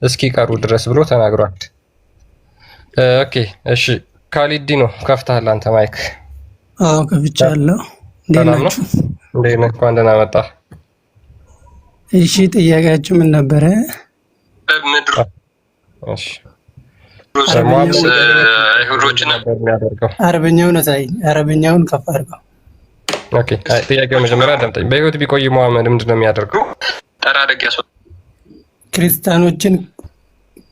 እስኪቀሩ ድረስ ብሎ ተናግሯል። ኦኬ እሺ፣ ካሊዲ ነው ከፍተሃል አንተ ማይክ? አዎ ከፍቻለሁ። እንዴት ናችሁ? እንዴት ነህ? እንኳን ደህና መጣህ። እሺ ጥያቄያችሁ ምን ነበረ? ምድር እሺ አይሁዶችን ነበር የሚያደርገው። አረበኛውን አሳይ፣ አረበኛውን ከፍ አድርገው። ኦኬ ጥያቄው መጀመሪያ አዳምጠኝ። በህይወት ቢቆይ መሐመድ ምንድን ነው የሚያደርገው? ጠራርግ ያስወጣ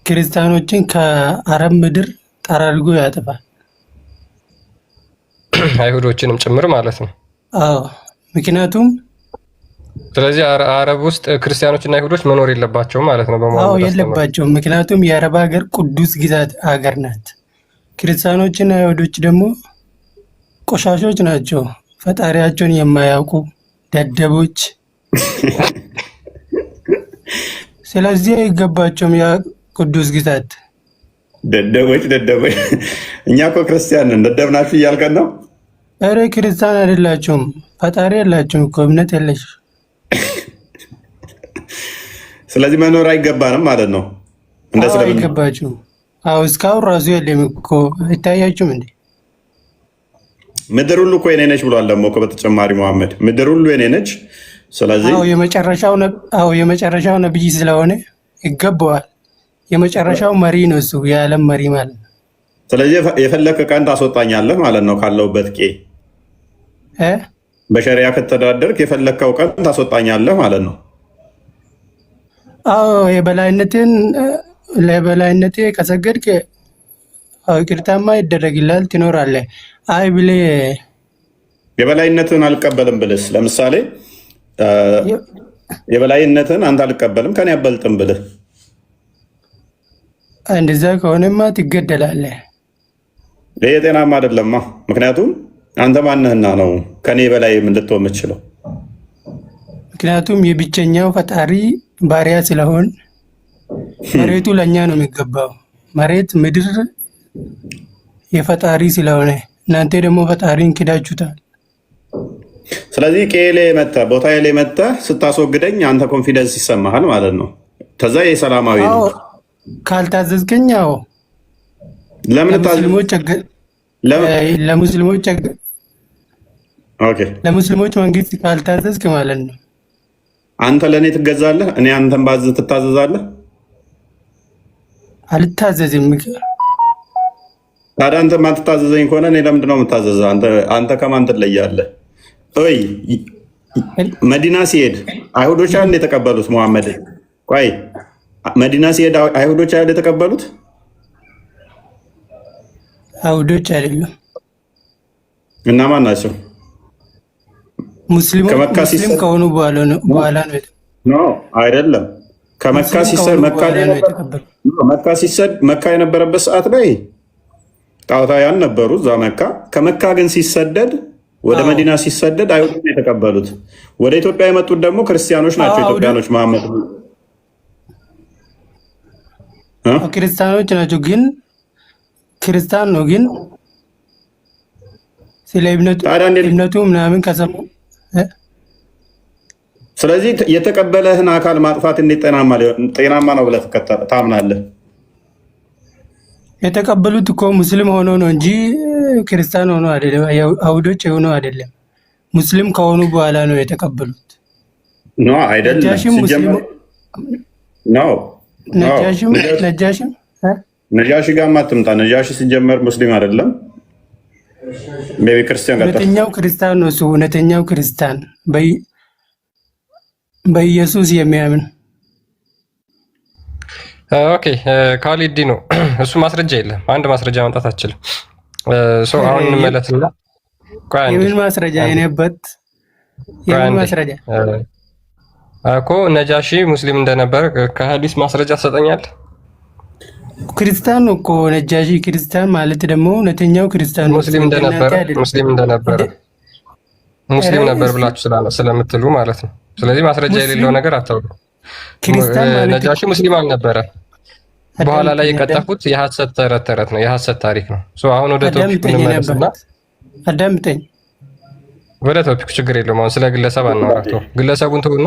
ክርስቲያኖችን ከአረብ ምድር ጠራርጎ ያጠፋል። አይሁዶችንም ጭምር ማለት ነው። አዎ ምክንያቱም ስለዚህ አረብ ውስጥ ክርስቲያኖችና አይሁዶች መኖር የለባቸውም ማለት ነው። አዎ የለባቸውም። ምክንያቱም የአረብ ሀገር ቅዱስ ግዛት ሀገር ናት። ክርስቲያኖችና አይሁዶች ደግሞ ቆሻሾች ናቸው። ፈጣሪያቸውን የማያውቁ ደደቦች። ስለዚህ አይገባቸውም ያ ቅዱስ ግዛት። ደደቦች እኛ እኮ ክርስቲያን ነን። ደደብ ናችሁ እያልከን ነው? ኧረ ክርስቲያን አይደላችሁም። ፈጣሪ የላችሁም እኮ እምነት የለሽ። ስለዚህ መኖር አይገባንም ማለት ነው። አይገባችሁም። አዎ እስካሁን ራሱ የለም እኮ አይታያችሁም እንዴ? ምድር ሁሉ እኮ የኔ ነች ብሏል ደግሞ እኮ በተጨማሪ መሐመድ ምድር ሁሉ የኔ ነች። ስለዚህ የመጨረሻው ነብይ ስለሆነ ይገባዋል። የመጨረሻው መሪ ነው እሱ፣ የዓለም መሪ ማለት ነው። ስለዚህ የፈለክ ቀን ታስወጣኛለህ ማለት ነው ካለውበት ቄ በሸሪያ ከተዳደርክ የፈለከው ቀን ታስወጣኛለህ ማለት ነው። አዎ ለበላይነቴ ከሰገድክ ይቅርታማ ይደረግልሃል፣ ትኖራለህ። አይ ብለህ የበላይነትን አልቀበልም ብልስ፣ ለምሳሌ የበላይነትን አንተ አልቀበልም ከኔ አበልጥም ብልህ፣ እንደዛ ከሆነማ ትገደላለህ። ይሄ ጤናማ አይደለማ። ምክንያቱም አንተ ማንህና ነው ከኔ በላይ ልትሆን የምትችለው? ምክንያቱም የብቸኛው ፈጣሪ ባሪያ ስለሆን መሬቱ ለእኛ ነው የሚገባው። መሬት ምድር የፈጣሪ ስለሆነ እናንተ ደግሞ ፈጣሪን ክዳችሁታል። ስለዚህ ቄሌ መተህ ቦታ ላይ መተህ ስታስወግደኝ አንተ ኮንፊደንስ ይሰማሃል ማለት ነው። ከዛ የሰላማዊ ነው። ካልታዘዝከኝ ለሙስሊሞች መንግስት ካልታዘዝክ ማለት ነው። አንተ ለእኔ ትገዛለህ፣ እኔ አንተን ባዝ ትታዘዛለህ። አልታዘዝም። ታዲያ አንተ ማትታዘዘኝ ከሆነ እኔ ለምንድን ነው የምታዘዘው? አንተ ከማን ትለያለህ? ኦይ መዲና ሲሄድ አይሁዶች አይደል የተቀበሉት መሐመድ? ቆይ መዲና ሲሄድ አይሁዶች አይደል የተቀበሉት? አይሁዶች አይደለም። እና ማን ናቸው? ሙስሊም ከሆኑ በኋላ ነው አይደለም። ከመካ ሲሰድ መካ የነበረበት ሰዓት ላይ ጣዖታውያን ነበሩ እዛ መካ። ከመካ ግን ሲሰደድ ወደ መዲና ሲሰደድ አይሁዶች የተቀበሉት። ወደ ኢትዮጵያ የመጡት ደግሞ ክርስቲያኖች ናቸው። ኢትዮጵያኖች መሐመድ ክርስቲያኖች ናቸው። ግን ክርስቲያን ነው ግን ስለ እምነቱ ምናምን ከሰሙ ስለዚህ የተቀበለህን አካል ማጥፋት እንዴት ጤናማ ነው ብለህ ታምናለህ? የተቀበሉት እኮ ሙስሊም ሆኖ ነው እንጂ ክርስቲያን ሆኖ አይደለም። አይሁዶች ሆኖ አይደለም። ሙስሊም ከሆኑ በኋላ ነው የተቀበሉት። ኖ አይደለም። ነጃሺ ጋር ማትምጣ። ነጃሺ ሲጀመር ሙስሊም አይደለም። ሜቢ ክርስቲያን ጋር እውነተኛው ክርስቲያን ነው እሱ። እውነተኛው ክርስቲያን በኢየሱስ የሚያምን ኦኬ። ካሊዲ ነው እሱ። ማስረጃ የለም። አንድ ማስረጃ ማምጣት አትችልም። አሁን እንመለስና የምን ማስረጃ የኔበት የምን ማስረጃ እኮ ነጃሺ ሙስሊም እንደነበር ከሐዲስ ማስረጃ ትሰጠኛለህ? ክርስቲያን ነው እኮ ነጃሺ። ክርስቲያን ማለት ደግሞ እውነተኛው ክርስቲያን ሙስሊም ነበር ብላችሁ ስለምትሉ ማለት ነው። ስለዚህ ማስረጃ የሌለው ነገር አታውሩ። ነጃሺ ሙስሊም አልነበረ። በኋላ ላይ የቀጠፉት የሐሰት ተረት ነው፣ የሐሰት ታሪክ ነው። አሁን ወደ ቶፒክ እንመለስና አዳምጠኝ። ወደ ቶፒክ ችግር የለውም። አሁን ስለ ግለሰብ አናወራቸው። ግለሰቡን ተውና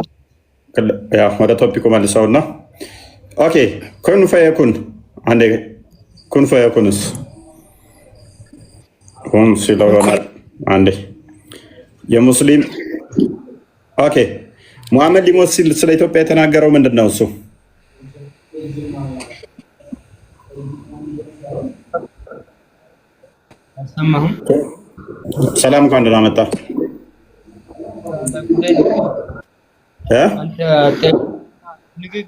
ወደ ቶፒኩ መልሰውና ኦኬ። ኩን ፈየኩን አንዴ ኩን ፈየኩንስ ኩን ሲለሆነ አንዴ የሙስሊም ኦኬ። ሙሐመድ ሊሞት ሲል ስለ ኢትዮጵያ የተናገረው ምንድን ነው? እሱ ሰላም እንኳን ደህና መጣ።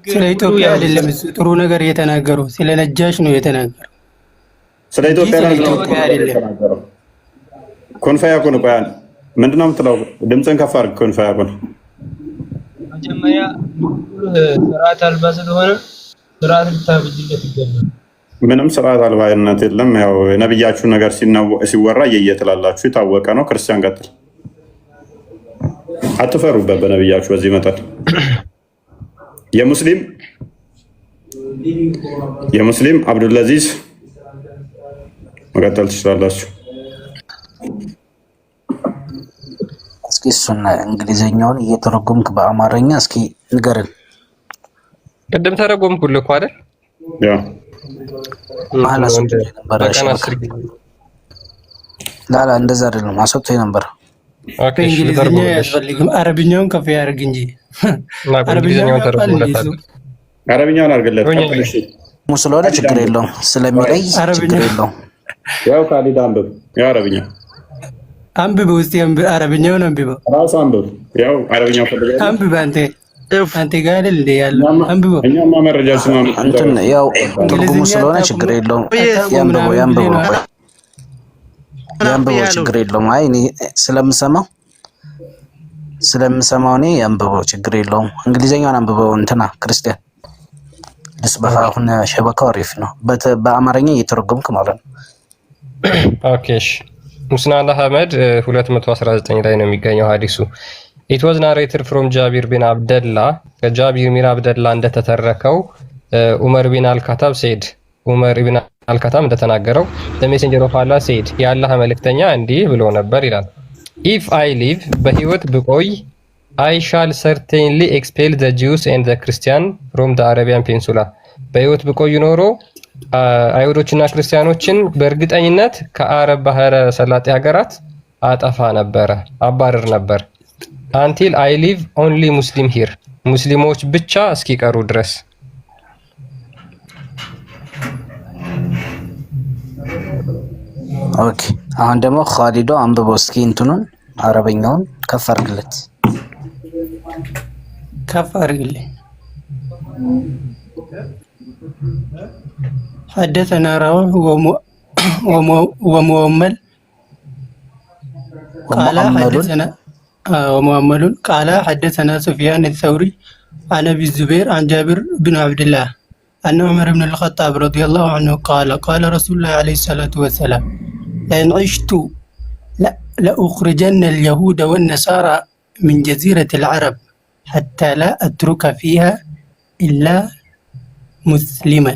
ስለ ኢትዮጵያ አይደለም እሱ ጥሩ ነገር የተናገረው፣ ስለ ነጃሽ ነው የተናገረው። ስለ ኢትዮጵያ ነው ኮንፋያ ኮን ቆያን ምንድነው የምትለው? ድምፅን ከፍ አድርግ። ኮንፋያ ኮን መጀመሪያ ስርዓት አልባ ስለሆነ ስርዓት ልታብጅለት ይገባል። ምንም ስርዓት አልባነት የለም። ያው የነብያችሁ ነገር ሲወራ እየየትላላችሁ የታወቀ ነው። ክርስቲያን ቀጥል። አትፈሩበት በነብያችሁ በዚህ መጠን የሙስሊም አብዱልአዚዝ መቀጠል ትችላላችሁ። እስኪ እሱን እንግሊዘኛውን እየተረጎምክ በአማርኛ እስኪ ንገረን። ቅድም ተረጎምኩልህ እኮ አይደል? ያ ማለት ላላ እንደዛ አይደለም። አሰጥቶ ነበር። ኦኬ እንግሊዝኛ ያስፈልግም። አረብኛውን ከፍ ያርግ እንጂ አረብኛውን ተረጎምለታል። አረብኛውን አርገለት እሺ። ስለሆነ ችግር የለውም ስለሚለይ ችግር የለውም። ያው ካሊድ አንብብ። ያው አረብኛ አንብብ ውስጥ አረብኛውን አንብብ። ራስ አንብብ። ያው አረብኛው ፈልገህ አንብብ። አንተ ጋር አይደል እንደ ያለው አንብብ። እኛማ መረጃ ስማም እንትን ያው ትርጉሙ ስለሆነ ችግር የለውም። ያንብበው ችግር የለውም። አይ እኔ ስለምሰማው እኔ ያንብበው ችግር የለውም። እንግሊዘኛውን አንብበው እንትና ክርስቲያን ልስበህ አሁን ሸበካው አሪፍ ነው። በአማርኛ እየተረጎምክ ማለት ነው። ኦኬ እሺ። ሙስናድ አህመድ 219 ላይ ነው የሚገኘው ሐዲሱ። It was narrated from Jabir bin Abdullah. ከጃቢር bin Abdullah እንደተተረከው ዑመር bin al-Khattab said ዑመር bin al-Khattab እንደተናገረው the messenger of Allah said የአላህ መልእክተኛ እንዲህ ብሎ ነበር ይላል። If I live በህይወት ብቆይ I shall certainly expel the Jews and the Christian from the Arabian Peninsula. በህይወት ብቆይ ኖሮ አይሁዶችና ክርስቲያኖችን በእርግጠኝነት ከአረብ ባህረ ሰላጤ ሀገራት አጠፋ ነበረ፣ አባረር ነበር። Until I live only Muslim here. ሙስሊሞች ብቻ እስኪቀሩ ድረስ። ኦኬ አሁን ደግሞ ኻሊዶ አንብበው እስኪ እንትኑን አረበኛውን ከፍ አድርግለት። ከፍ አድርግልኝ። حدثنا رواه ومؤمل قال حدثنا سفيان الثوري عن ابي الزبير عن جابر بن عبد الله أن عمر بن الخطاب رضي الله عنه قال رسول الله عليه الصلاة والسلام لئن عشت لأخرجن اليهود والنصارى من جزيرة العرب حتى لا أترك فيها إلا مسلما.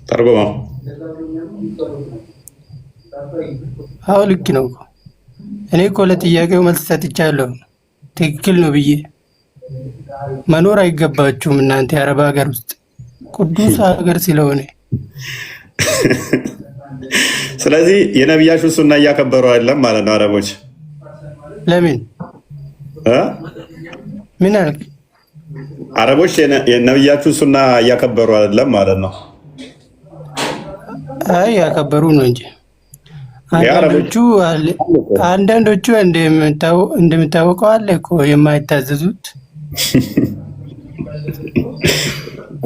ترجمة አዎ ልክ ነው። እኔ እኮ ለጥያቄው መልስ ሰጥቻለሁ። ትክክል ነው ብዬ መኖር አይገባችሁም እናንተ የአረብ ሀገር ውስጥ ቅዱስ ሀገር ስለሆነ። ስለዚህ የነብያችሁ ሱና እያከበሩ አይደለም ማለት ነው አረቦች። ለምን ምን አልክ? አረቦች የነብያችሁ ሱና እያከበሩ አይደለም ማለት ነው። አይ ያከበሩ ነው እንጂ አንዳንዶቹ እንደምታወቀው አለ እኮ የማይታዘዙት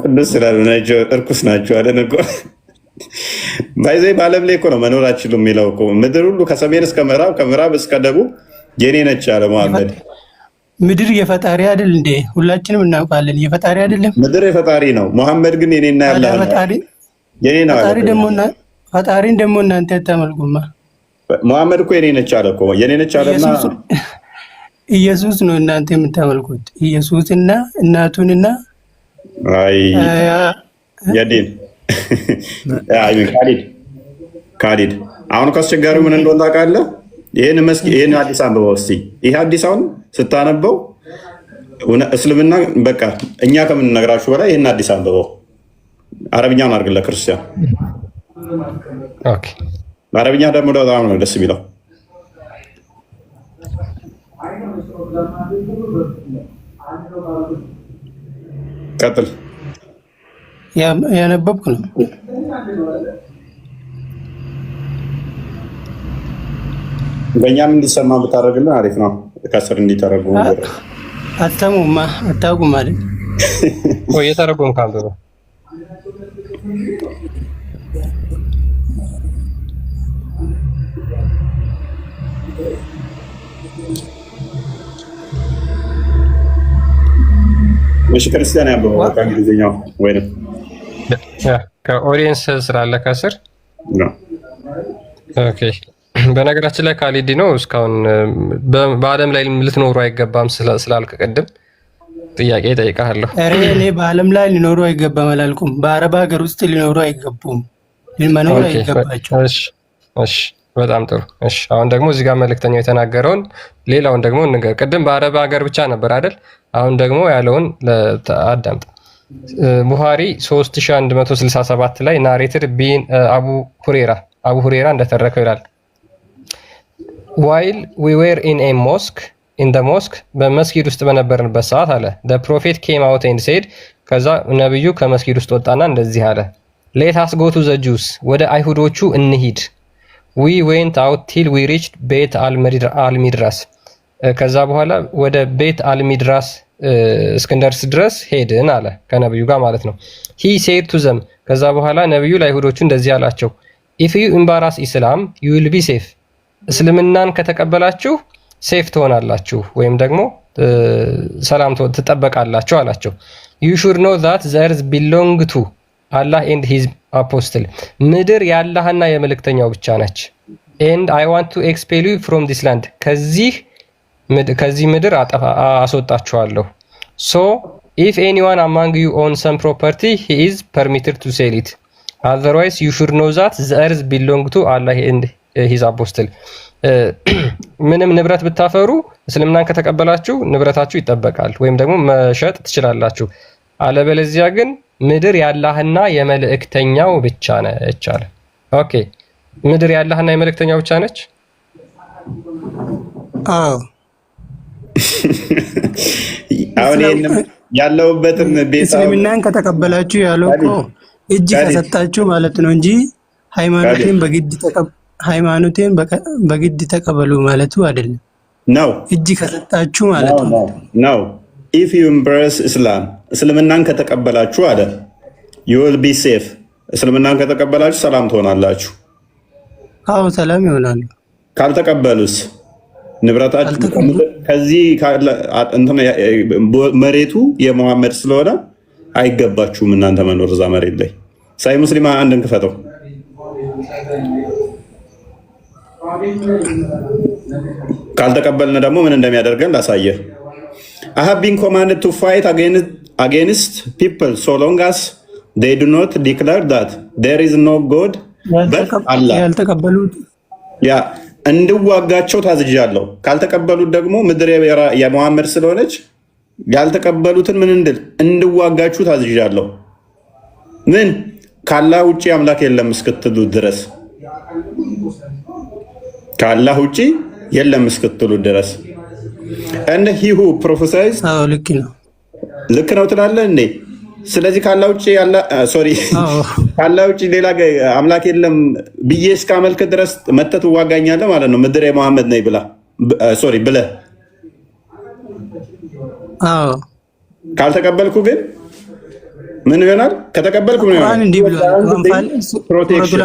ቅዱስ ስላልሆናቸው እርኩስ ናቸው አለን እኮ። ባይዘይ በዓለም ላይ እኮ ነው መኖር አትችሉም የሚለው እኮ። ምድር ሁሉ ከሰሜን እስከ ምዕራብ ከምዕራብ እስከ ደቡብ የኔ ነች አለ መሐመድ። ምድር የፈጣሪ አይደል እንዴ? ሁላችንም እናውቃለን። የፈጣሪ አይደለም? ምድር የፈጣሪ ነው። መሐመድ ግን የኔና ያለ የኔ ነው። ፈጣሪን ደግሞ እናንተ ታመልኩማ። መሐመድ እኮ የኔ ነች አለ እኮ። የኔ ነች አለና ኢየሱስ ነው እናንተ የምታመልኩት። ኢየሱስና እናቱንና አይ የዲን አይ ካሊድ አሁን ካስቸጋሪው ምን እንደሆነ ታውቃለህ? ይሄን አዲስ አንብበው እስቲ። ይሄ አዲስ አሁን ስታነበው እስልምና በቃ እኛ ከምንነግራችሁ በላይ ይሄን አዲስ አንብበው። አረብኛውን አድርግልህ ክርስቲያን። ኦኬ አረብኛ ደግሞ በጣም ነው ደስ የሚለው። ቀጥል። ያነበብኩ ነው። በእኛም እንዲሰማ ብታደርግልን አሪፍ ነው። ከስር እንዲተረጉ አታሙማ አታውቁም ማለት ወይ የተረጎም ካንተ ነው። እሺ ክርስቲያን ያለው ከእንግሊዝኛው ወይንም ከኦዲየንስ ስላለ ከስር ኦኬ። በነገራችን ላይ ካሊዲ ነው እስካሁን በዓለም ላይ ልትኖሩ አይገባም ስላልክ ቅድም ጥያቄ ጠይቃለሁ። እኔ በዓለም ላይ ሊኖሩ አይገባም አላልኩም። በአረብ ሀገር ውስጥ ሊኖሩ አይገቡም፣ መኖር አይገባቸው። እሺ በጣም ጥሩ። እሺ አሁን ደግሞ እዚህ ጋር መልእክተኛው የተናገረውን ሌላውን ደግሞ እንገር። ቅድም በአረብ ሀገር ብቻ ነበር አይደል? አሁን ደግሞ ያለውን አዳምጥ። ቡኻሪ 3167 ላይ ናሬትድ ቢን አቡ ሁሬራ እንደተረከው ይላል while we were in a mosque in the mosque በመስጊድ ውስጥ በነበርንበት ሰዓት አለ the prophet came out and said ከዛ ነብዩ ከመስጊድ ውስጥ ወጣና እንደዚህ አለ let us go to the Jews ወደ አይሁዶቹ እንሂድ we went out till we reached ቤት አልሚድራስ ከዛ በኋላ ወደ ቤት አልሚድራስ እስክንደርስ ድረስ ሄድን አለ ከነብዩ ጋር ማለት ነው he said to them ከዛ በኋላ ነብዩ ለአይሁዶቹ እንደዚህ አላቸው if you embarrass Islam you will be safe እስልምናን ከተቀበላችሁ ሴፍ ትሆናላችሁ ወይም ደግሞ ሰላም ትጠበቃላችሁ አላቸው you should know that the earth belong to Allah and his apostle ምድር የአላህና የመልእክተኛው ብቻ ነች and I want to expel you from this land ከዚህ ምድር አስወጣችኋለሁ so if anyone among you owns some property he is permitted to sell it otherwise you should know that the earth belong to Allah and his apostle ምንም ንብረት ብታፈሩ እስልምናን ከተቀበላችሁ ንብረታችሁ ይጠበቃል ወይም ደግሞ መሸጥ ትችላላችሁ አለበለዚያ ግን ምድር ያላህና የመልእክተኛው ብቻ ነች አለ ኦኬ ምድር ያላህና የመልእክተኛው ብቻ ነች አዎ አሁን ያለውበትን ቤት እስልምናን ከተቀበላችሁ ያለው እኮ እጅ ከሰጣችሁ ማለት ነው እንጂ ሃይማኖቴን በግድ ተቀበሉ ማለቱ አይደለም ነው እጅ ከሰጣችሁ ማለት ነው if you embrace Islam እስልምናን ከተቀበላችሁ አለ you will be safe እስልምናን ከተቀበላችሁ ሰላም ትሆናላችሁ አዎ ሰላም ይሆናሉ ካልተቀበሉስ ንብረታችሁ ከዚህ መሬቱ የሙሐመድ ስለሆነ አይገባችሁም እናንተ መኖር እዛ መሬት ላይ ሳይ ሙስሊም አንድን ክፈተው ካልተቀበልን ደግሞ ምን እንደሚያደርገን ላሳየ I have been commanded to fight against people so long as they do not declare that there is no God but Allah ያልተቀበሉት ያ እንድዋጋቸው ታዝዣለሁ ካልተቀበሉት ደግሞ ምድር የሙሐመድ ስለሆነች ያልተቀበሉትን ምን እንድዋጋችሁ ታዝዣለሁ ምን ካላህ ውጪ አምላክ የለም እስክትሉ ድረስ ካላህ ውጪ የለም እስክትሉ ድረስ and he who prophesies ልክ ነው ትላለህ እንዴ ስለዚህ ካላህ ውጪ ካላህ ውጪ ሌላ አምላክ የለም ብዬ እስካመልክ ድረስ መተት ዋጋኛለህ ማለት ነው ምድር የሙሐመድ ነኝ ብለህ ካልተቀበልኩ ግን ምን ይሆናል ከተቀበልኩ ምን ይሆናል እንዴ ብሏል ፕሮቴክሽን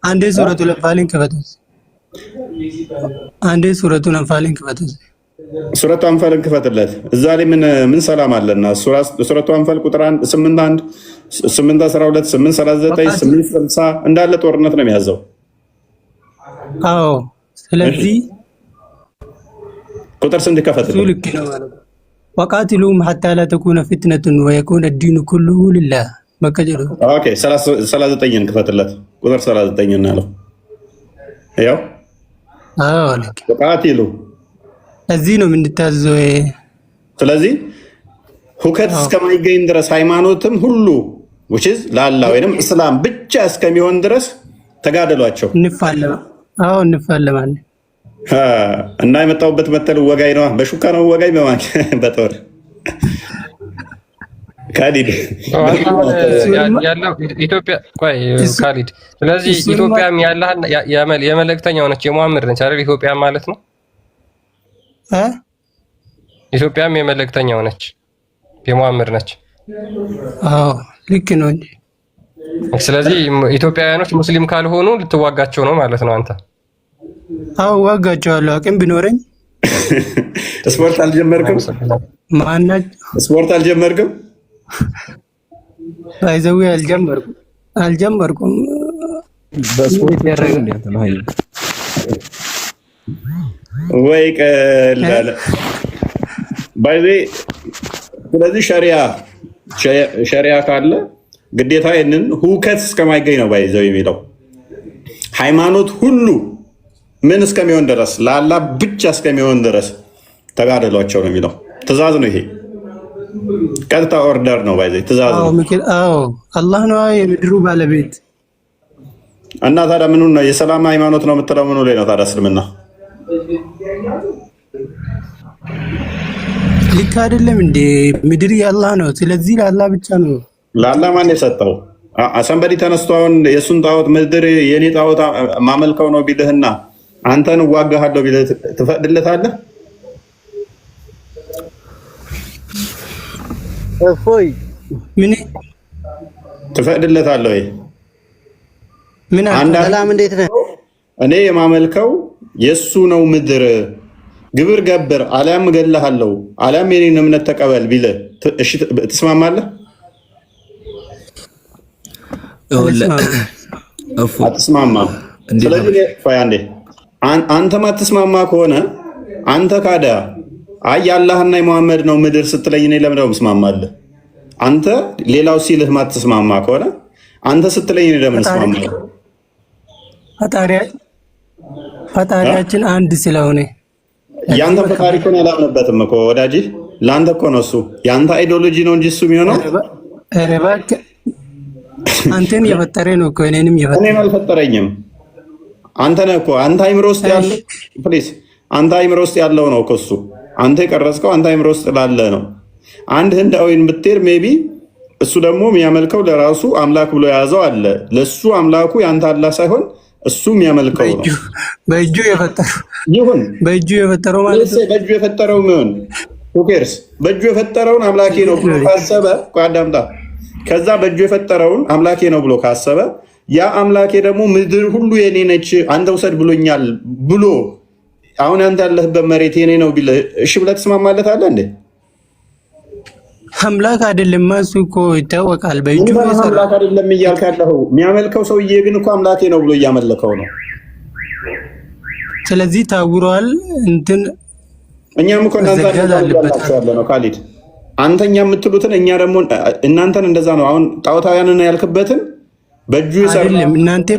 አንዴ ሱረቱል አንፋልን ከፈተስ አንዴ ሱረቱል አንፋልን ከፈተስ ሱረቱ አንፋልን ከፈተለት እዛ ላይ ምን ሰላም አለና ሱረቱ አንፋል ቁጥር 8:1 8:12 8:39 8:60 እንዳለ ጦርነት ነው የሚያዘው አዎ ስለዚህ ቁጥር ስንት ከፈተለት ልክ ነው ማለት ወቃቲሉም حتى لا تكون فتنة ويكون الدين كله لله በከጀሩ ኦኬ 39 ክፈትለት ቁጥር 39 እናለው ያው አዎ ልክ ወቃቲሉ እዚህ ነው እንድታዘው ስለዚህ ሁከት እስከማይገኝ ድረስ ሃይማኖትም ሁሉ which is ለአላህ ወይንም እስላም ብቻ እስከሚሆን ድረስ ተጋደሏቸው እንፋለማለን እና የመጣውበት መተል ወጋይ ነው በሹካ ነው ወጋይ በማን በጦር ካሊድ ያለው ኢትዮጵያ ቆይ ካሊድ ስለዚህ ኢትዮጵያም ያለህን የመልእክተኛው ነች የሙሐመድ ነች አይደል ኢትዮጵያ ማለት ነው ኢትዮጵያም የመልእክተኛው ነች የሙሐመድ ነች አዎ ልክ ነው እንዴ ስለዚህ ኢትዮጵያውያኖች ሙስሊም ካልሆኑ ልትዋጋቸው ነው ማለት ነው አንተ አዎ ዋጋቸዋለሁ አቅም ቢኖረኝ ስፖርት አልጀመርክም? ማናች ስፖርት አልጀመርክም? ባይዘው አልጀመርኩም። በስፖርት ያረጋል እንዴ ነው ሀይ ወይ ቀላል ባይዜ። ስለዚህ ሸሪያ ካለ ግዴታ ይሄንን ሁከት እስከማይገኝ ነው ባይዘው የሚለው ሃይማኖት ሁሉ ምን እስከሚሆን ድረስ ለአላህ ብቻ እስከሚሆን ድረስ ተጋደሏቸው ነው የሚለው። ትእዛዝ ነው ይሄ፣ ቀጥታ ኦርደር ነው ባይዘ፣ ትእዛዝ ነው። አዎ አላህ ነው የምድሩ ባለቤት። እና ታዲያ ምኑ ነው የሰላም ሃይማኖት ነው የምትለው? ምኑ ላይ ነው ታዲያ እስልምና? ልክ አይደለም እንዴ? ምድር የአላህ ነው። ስለዚህ ለአላህ ብቻ ነው። ለአላህ ማን የሰጠው? ሰንበዲ ተነስቶ አሁን የእሱን ጣዖት ምድር የኔ ጣዖት ማመልከው ነው ቢልህና አንተን እዋጋሃለሁ ቢልህ ትፈቅድለታለህ? እፎይ ምን ትፈቅድለታለህ ወይ? ምን ሰላም እንዴት ነህ? እኔ የማመልከው የእሱ ነው ምድር ግብር ገብር አሊያም እገልሃለሁ አሊያም የኔን እምነት ተቀበል ቢልህ እሺ ትስማማለህ? አትስማማም። ስለዚህ አንዴ አንተ ማትስማማ ከሆነ አንተ ካዳ አይ የአላህና የሙሐመድ ነው ምድር ስትለኝ እኔ ለምን ነው የምስማማለህ? አንተ ሌላው ሲልህ ማትስማማ ከሆነ አንተ ስትለኝ እኔ ለምን እስማማለሁ? ፈጣሪያችን አንድ ስለሆነ ያንተ ፈጣሪ እኮ ነው ያላምንበትም እኮ ወዳጅ፣ ለአንተ እኮ ነው እሱ ያንተ አይዲዮሎጂ ነው እንጂ እሱ የሚሆነው ኧረ እባክህ አንተን የፈጠረ ነው እኮ እኔንም የፈጠረ። እኔን አልፈጠረኝም። አንተ ነህ እኮ አንተ አይምሮ ውስጥ ያለው ፕሊዝ፣ አንተ አይምሮ ውስጥ ያለው ነው እኮ እሱ። አንተ የቀረጽከው አንተ አይምሮ ውስጥ ላለ ነው። አንድ ህንዳዊን ብትሄድ ሜቢ እሱ ደግሞ የሚያመልከው ለራሱ አምላክ ብሎ የያዘው አለ። ለሱ አምላኩ ያንተ አላህ ሳይሆን እሱ የሚያመልከው ነው። በእጁ የፈጠረው ይሁን፣ በእጁ የፈጠረው ማለት ነው። በእጁ የፈጠረው ምን ኦኬርስ? በእጁ የፈጠረውን አምላኬ ነው ብሎ ካሰበ ቋዳምጣ ከዛ በእጁ የፈጠረውን አምላኬ ነው ብሎ ካሰበ ያ አምላኬ ደግሞ ምድር ሁሉ የኔ ነች አንተ ውሰድ ብሎኛል ብሎ አሁን አንተ ያለህበት መሬት የኔ ነው ቢል እሺ ብለህ ትስማማለታለህ እንዴ? አምላክ አይደለም እሱ እኮ ይታወቃል። በእጁ አምላክ አይደለም እያልክ ያለኸው የሚያመልከው ሰውዬ ግን እኮ አምላኬ ነው ብሎ እያመለከው ነው። ስለዚህ ታውሯል እንትን እኛም እኮ እናንተ ነው ካሊድ አንተኛ የምትሉትን እኛ ደግሞ እናንተን እንደዛ ነው። አሁን ጣዖታውያንን ያልክበትን በእጁ አይደለም እናንተ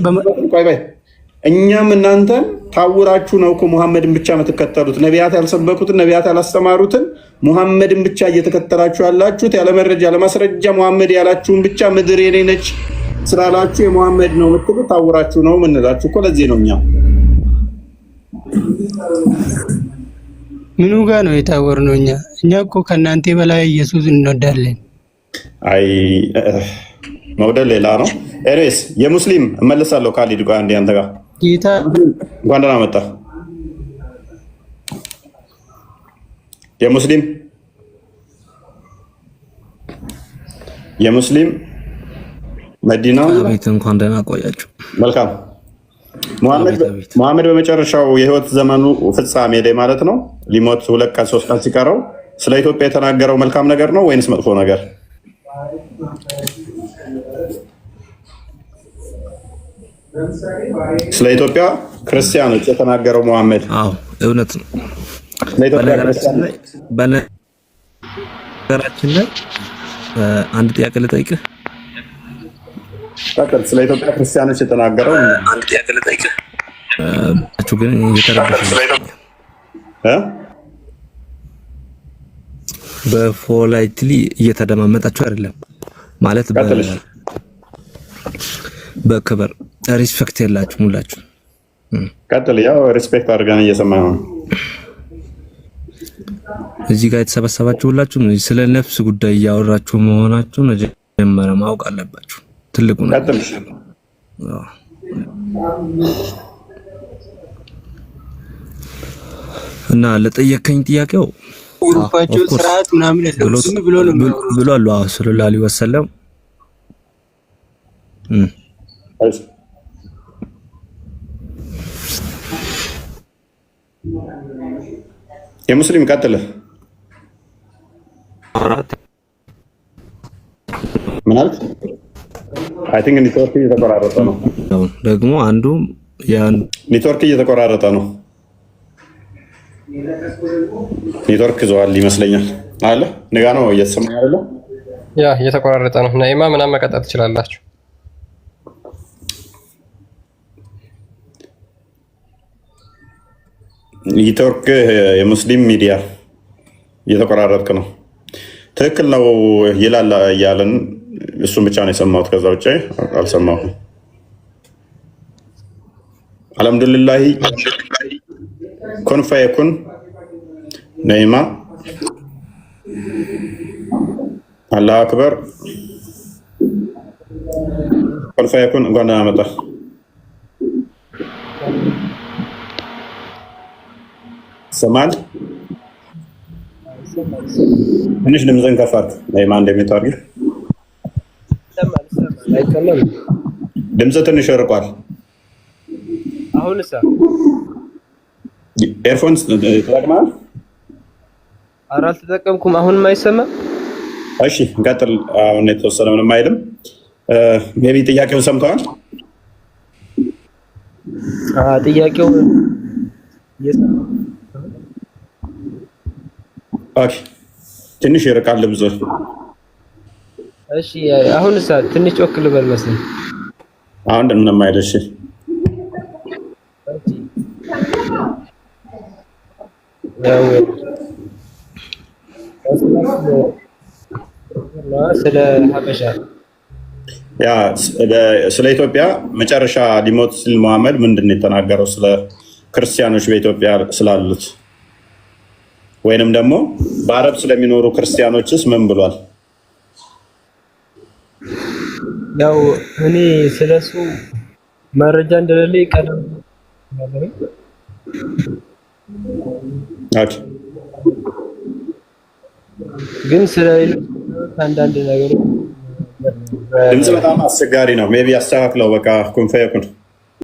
እኛም እናንተን ታውራችሁ ነው እኮ ሙሐመድን ብቻ የምትከተሉት። ነቢያት ያልሰበኩትን ነቢያት ያላስተማሩትን ሙሐመድን ብቻ እየተከተላችሁ ያላችሁት ያለ መረጃ ያለ ማስረጃ ሙሐመድ ያላችሁን ብቻ ምድር የኔ ነች ስላላችሁ የሙሐመድ ነው የምትሉት ታውራችሁ ነው የምንላችሁ እኮ ለዚህ ነው። ምኑ ጋር ነው የታወርነው? እኛ እኮ ከእናንተ በላይ ኢየሱስ እንወዳለን። አይ መውደድ ሌላ ነው። ኤሬስ የሙስሊም እመለሳለሁ። ካሊድ ጋር አንዴ አንተ ጋር ጌታ እንኳን ደህና መጣህ። የሙስሊም መዲና ቤት እንኳን ደህና ቆያችሁ። መልካም ሙሐመድ በመጨረሻው የህይወት ዘመኑ ፍጻሜ ላይ ማለት ነው ሊሞት 2 ቀን 3 ቀን ሲቀረው ስለ ኢትዮጵያ የተናገረው መልካም ነገር ነው ወይንስ መጥፎ ነገር? ስለ ኢትዮጵያ ክርስቲያኖች የተናገረው ሙሐመድ እውነት ነው። በነገራችን ላይ አንድ ጥያቄ ልጠይቅህ። ስለ ኢትዮጵያ ክርስቲያኖች የተናገረው አንድ ጥያቄ ልጠይቅህ። ግን እየተረበሽ በፖላይትሊ እየተደማመጣችሁ አይደለም ማለት በክብር ሪስፔክት የላችሁም ሁላችሁ። ቀጥል። ያው ሪስፔክት አድርገን እየሰማን ነው። እዚህ ጋር የተሰበሰባችሁ ሁላችሁም ስለ ነፍስ ጉዳይ እያወራችሁ መሆናችሁን መጀመሪያ ማወቅ አለባችሁ። ትልቁ ነው። ቀጥል። እና ለጠየቀኝ ጥያቄው ወፋቸው ስርዓት ምናምን ብሎ ነው ብሏል። ሰለላሁ ዐለይሂ ወሰለም የሙስሊም ቀጥል። ምን አልክ? አይ ቲንክ ኔትወርክ እየተቆራረጠ ነው። ደግሞ አንዱ ኔትወርክ እየተቆራረጠ ነው። ኔትወርክ ይዘዋል ይመስለኛል። አለ ንጋ ነው እየተሰማኝ አይደለ? ያ እየተቆራረጠ ነው። ነይማ ምናምን መቀጠል ትችላላችሁ። ኔትወርክ የሙስሊም ሚዲያ እየተቆራረጥክ ነው። ትክክል ነው ይላል እያለን እሱን ብቻ ነው የሰማሁት። ከዛ ውጭ አልሰማሁም። አልሐምዱሊላህ ኩን ፈየኩን ነይማ አላሁ አክበር ኩን ፈየኩን እንኳን ደህና መጣ። ሰማል ትንሽ ድምፅህን ከፍ አድርግ ነይማ እንደሚታርግ ድምፅ ትንሽ ርቋል። አሁንስ ኤርፎንስ ተጠቅመሃል? ኧረ አልተጠቀምኩም። አሁንም አይሰማም? እሺ እንቀጥል። አሁን የተወሰነ ምንም አይልም። ሜቢ ጥያቄውን ሰምተዋል? ጥያቄው ኦኬ ትንሽ ይርቃል ድምፅ። እሺ አሁንስ ትንሽ ጮክ ልበል መሰለኝ። አሁን ምንም አይደል። እሺ ስለ ሀበሻ ስለ ኢትዮጵያ መጨረሻ ሊሞት ሲል መሐመድ ምንድን ነው የተናገረው? ስለ ክርስቲያኖች በኢትዮጵያ ስላሉት ወይንም ደግሞ በአረብ ስለሚኖሩ ክርስቲያኖችስ ምን ብሏል? ያው እኔ ስለሱ መረጃ እንደሌለኝ ቀደም ግን ስለ አንዳንድ ነገሮች ድምፅ በጣም አስቸጋሪ ነው። ሜቢ አስተካክለው። በቃ ኩን ፈየኩን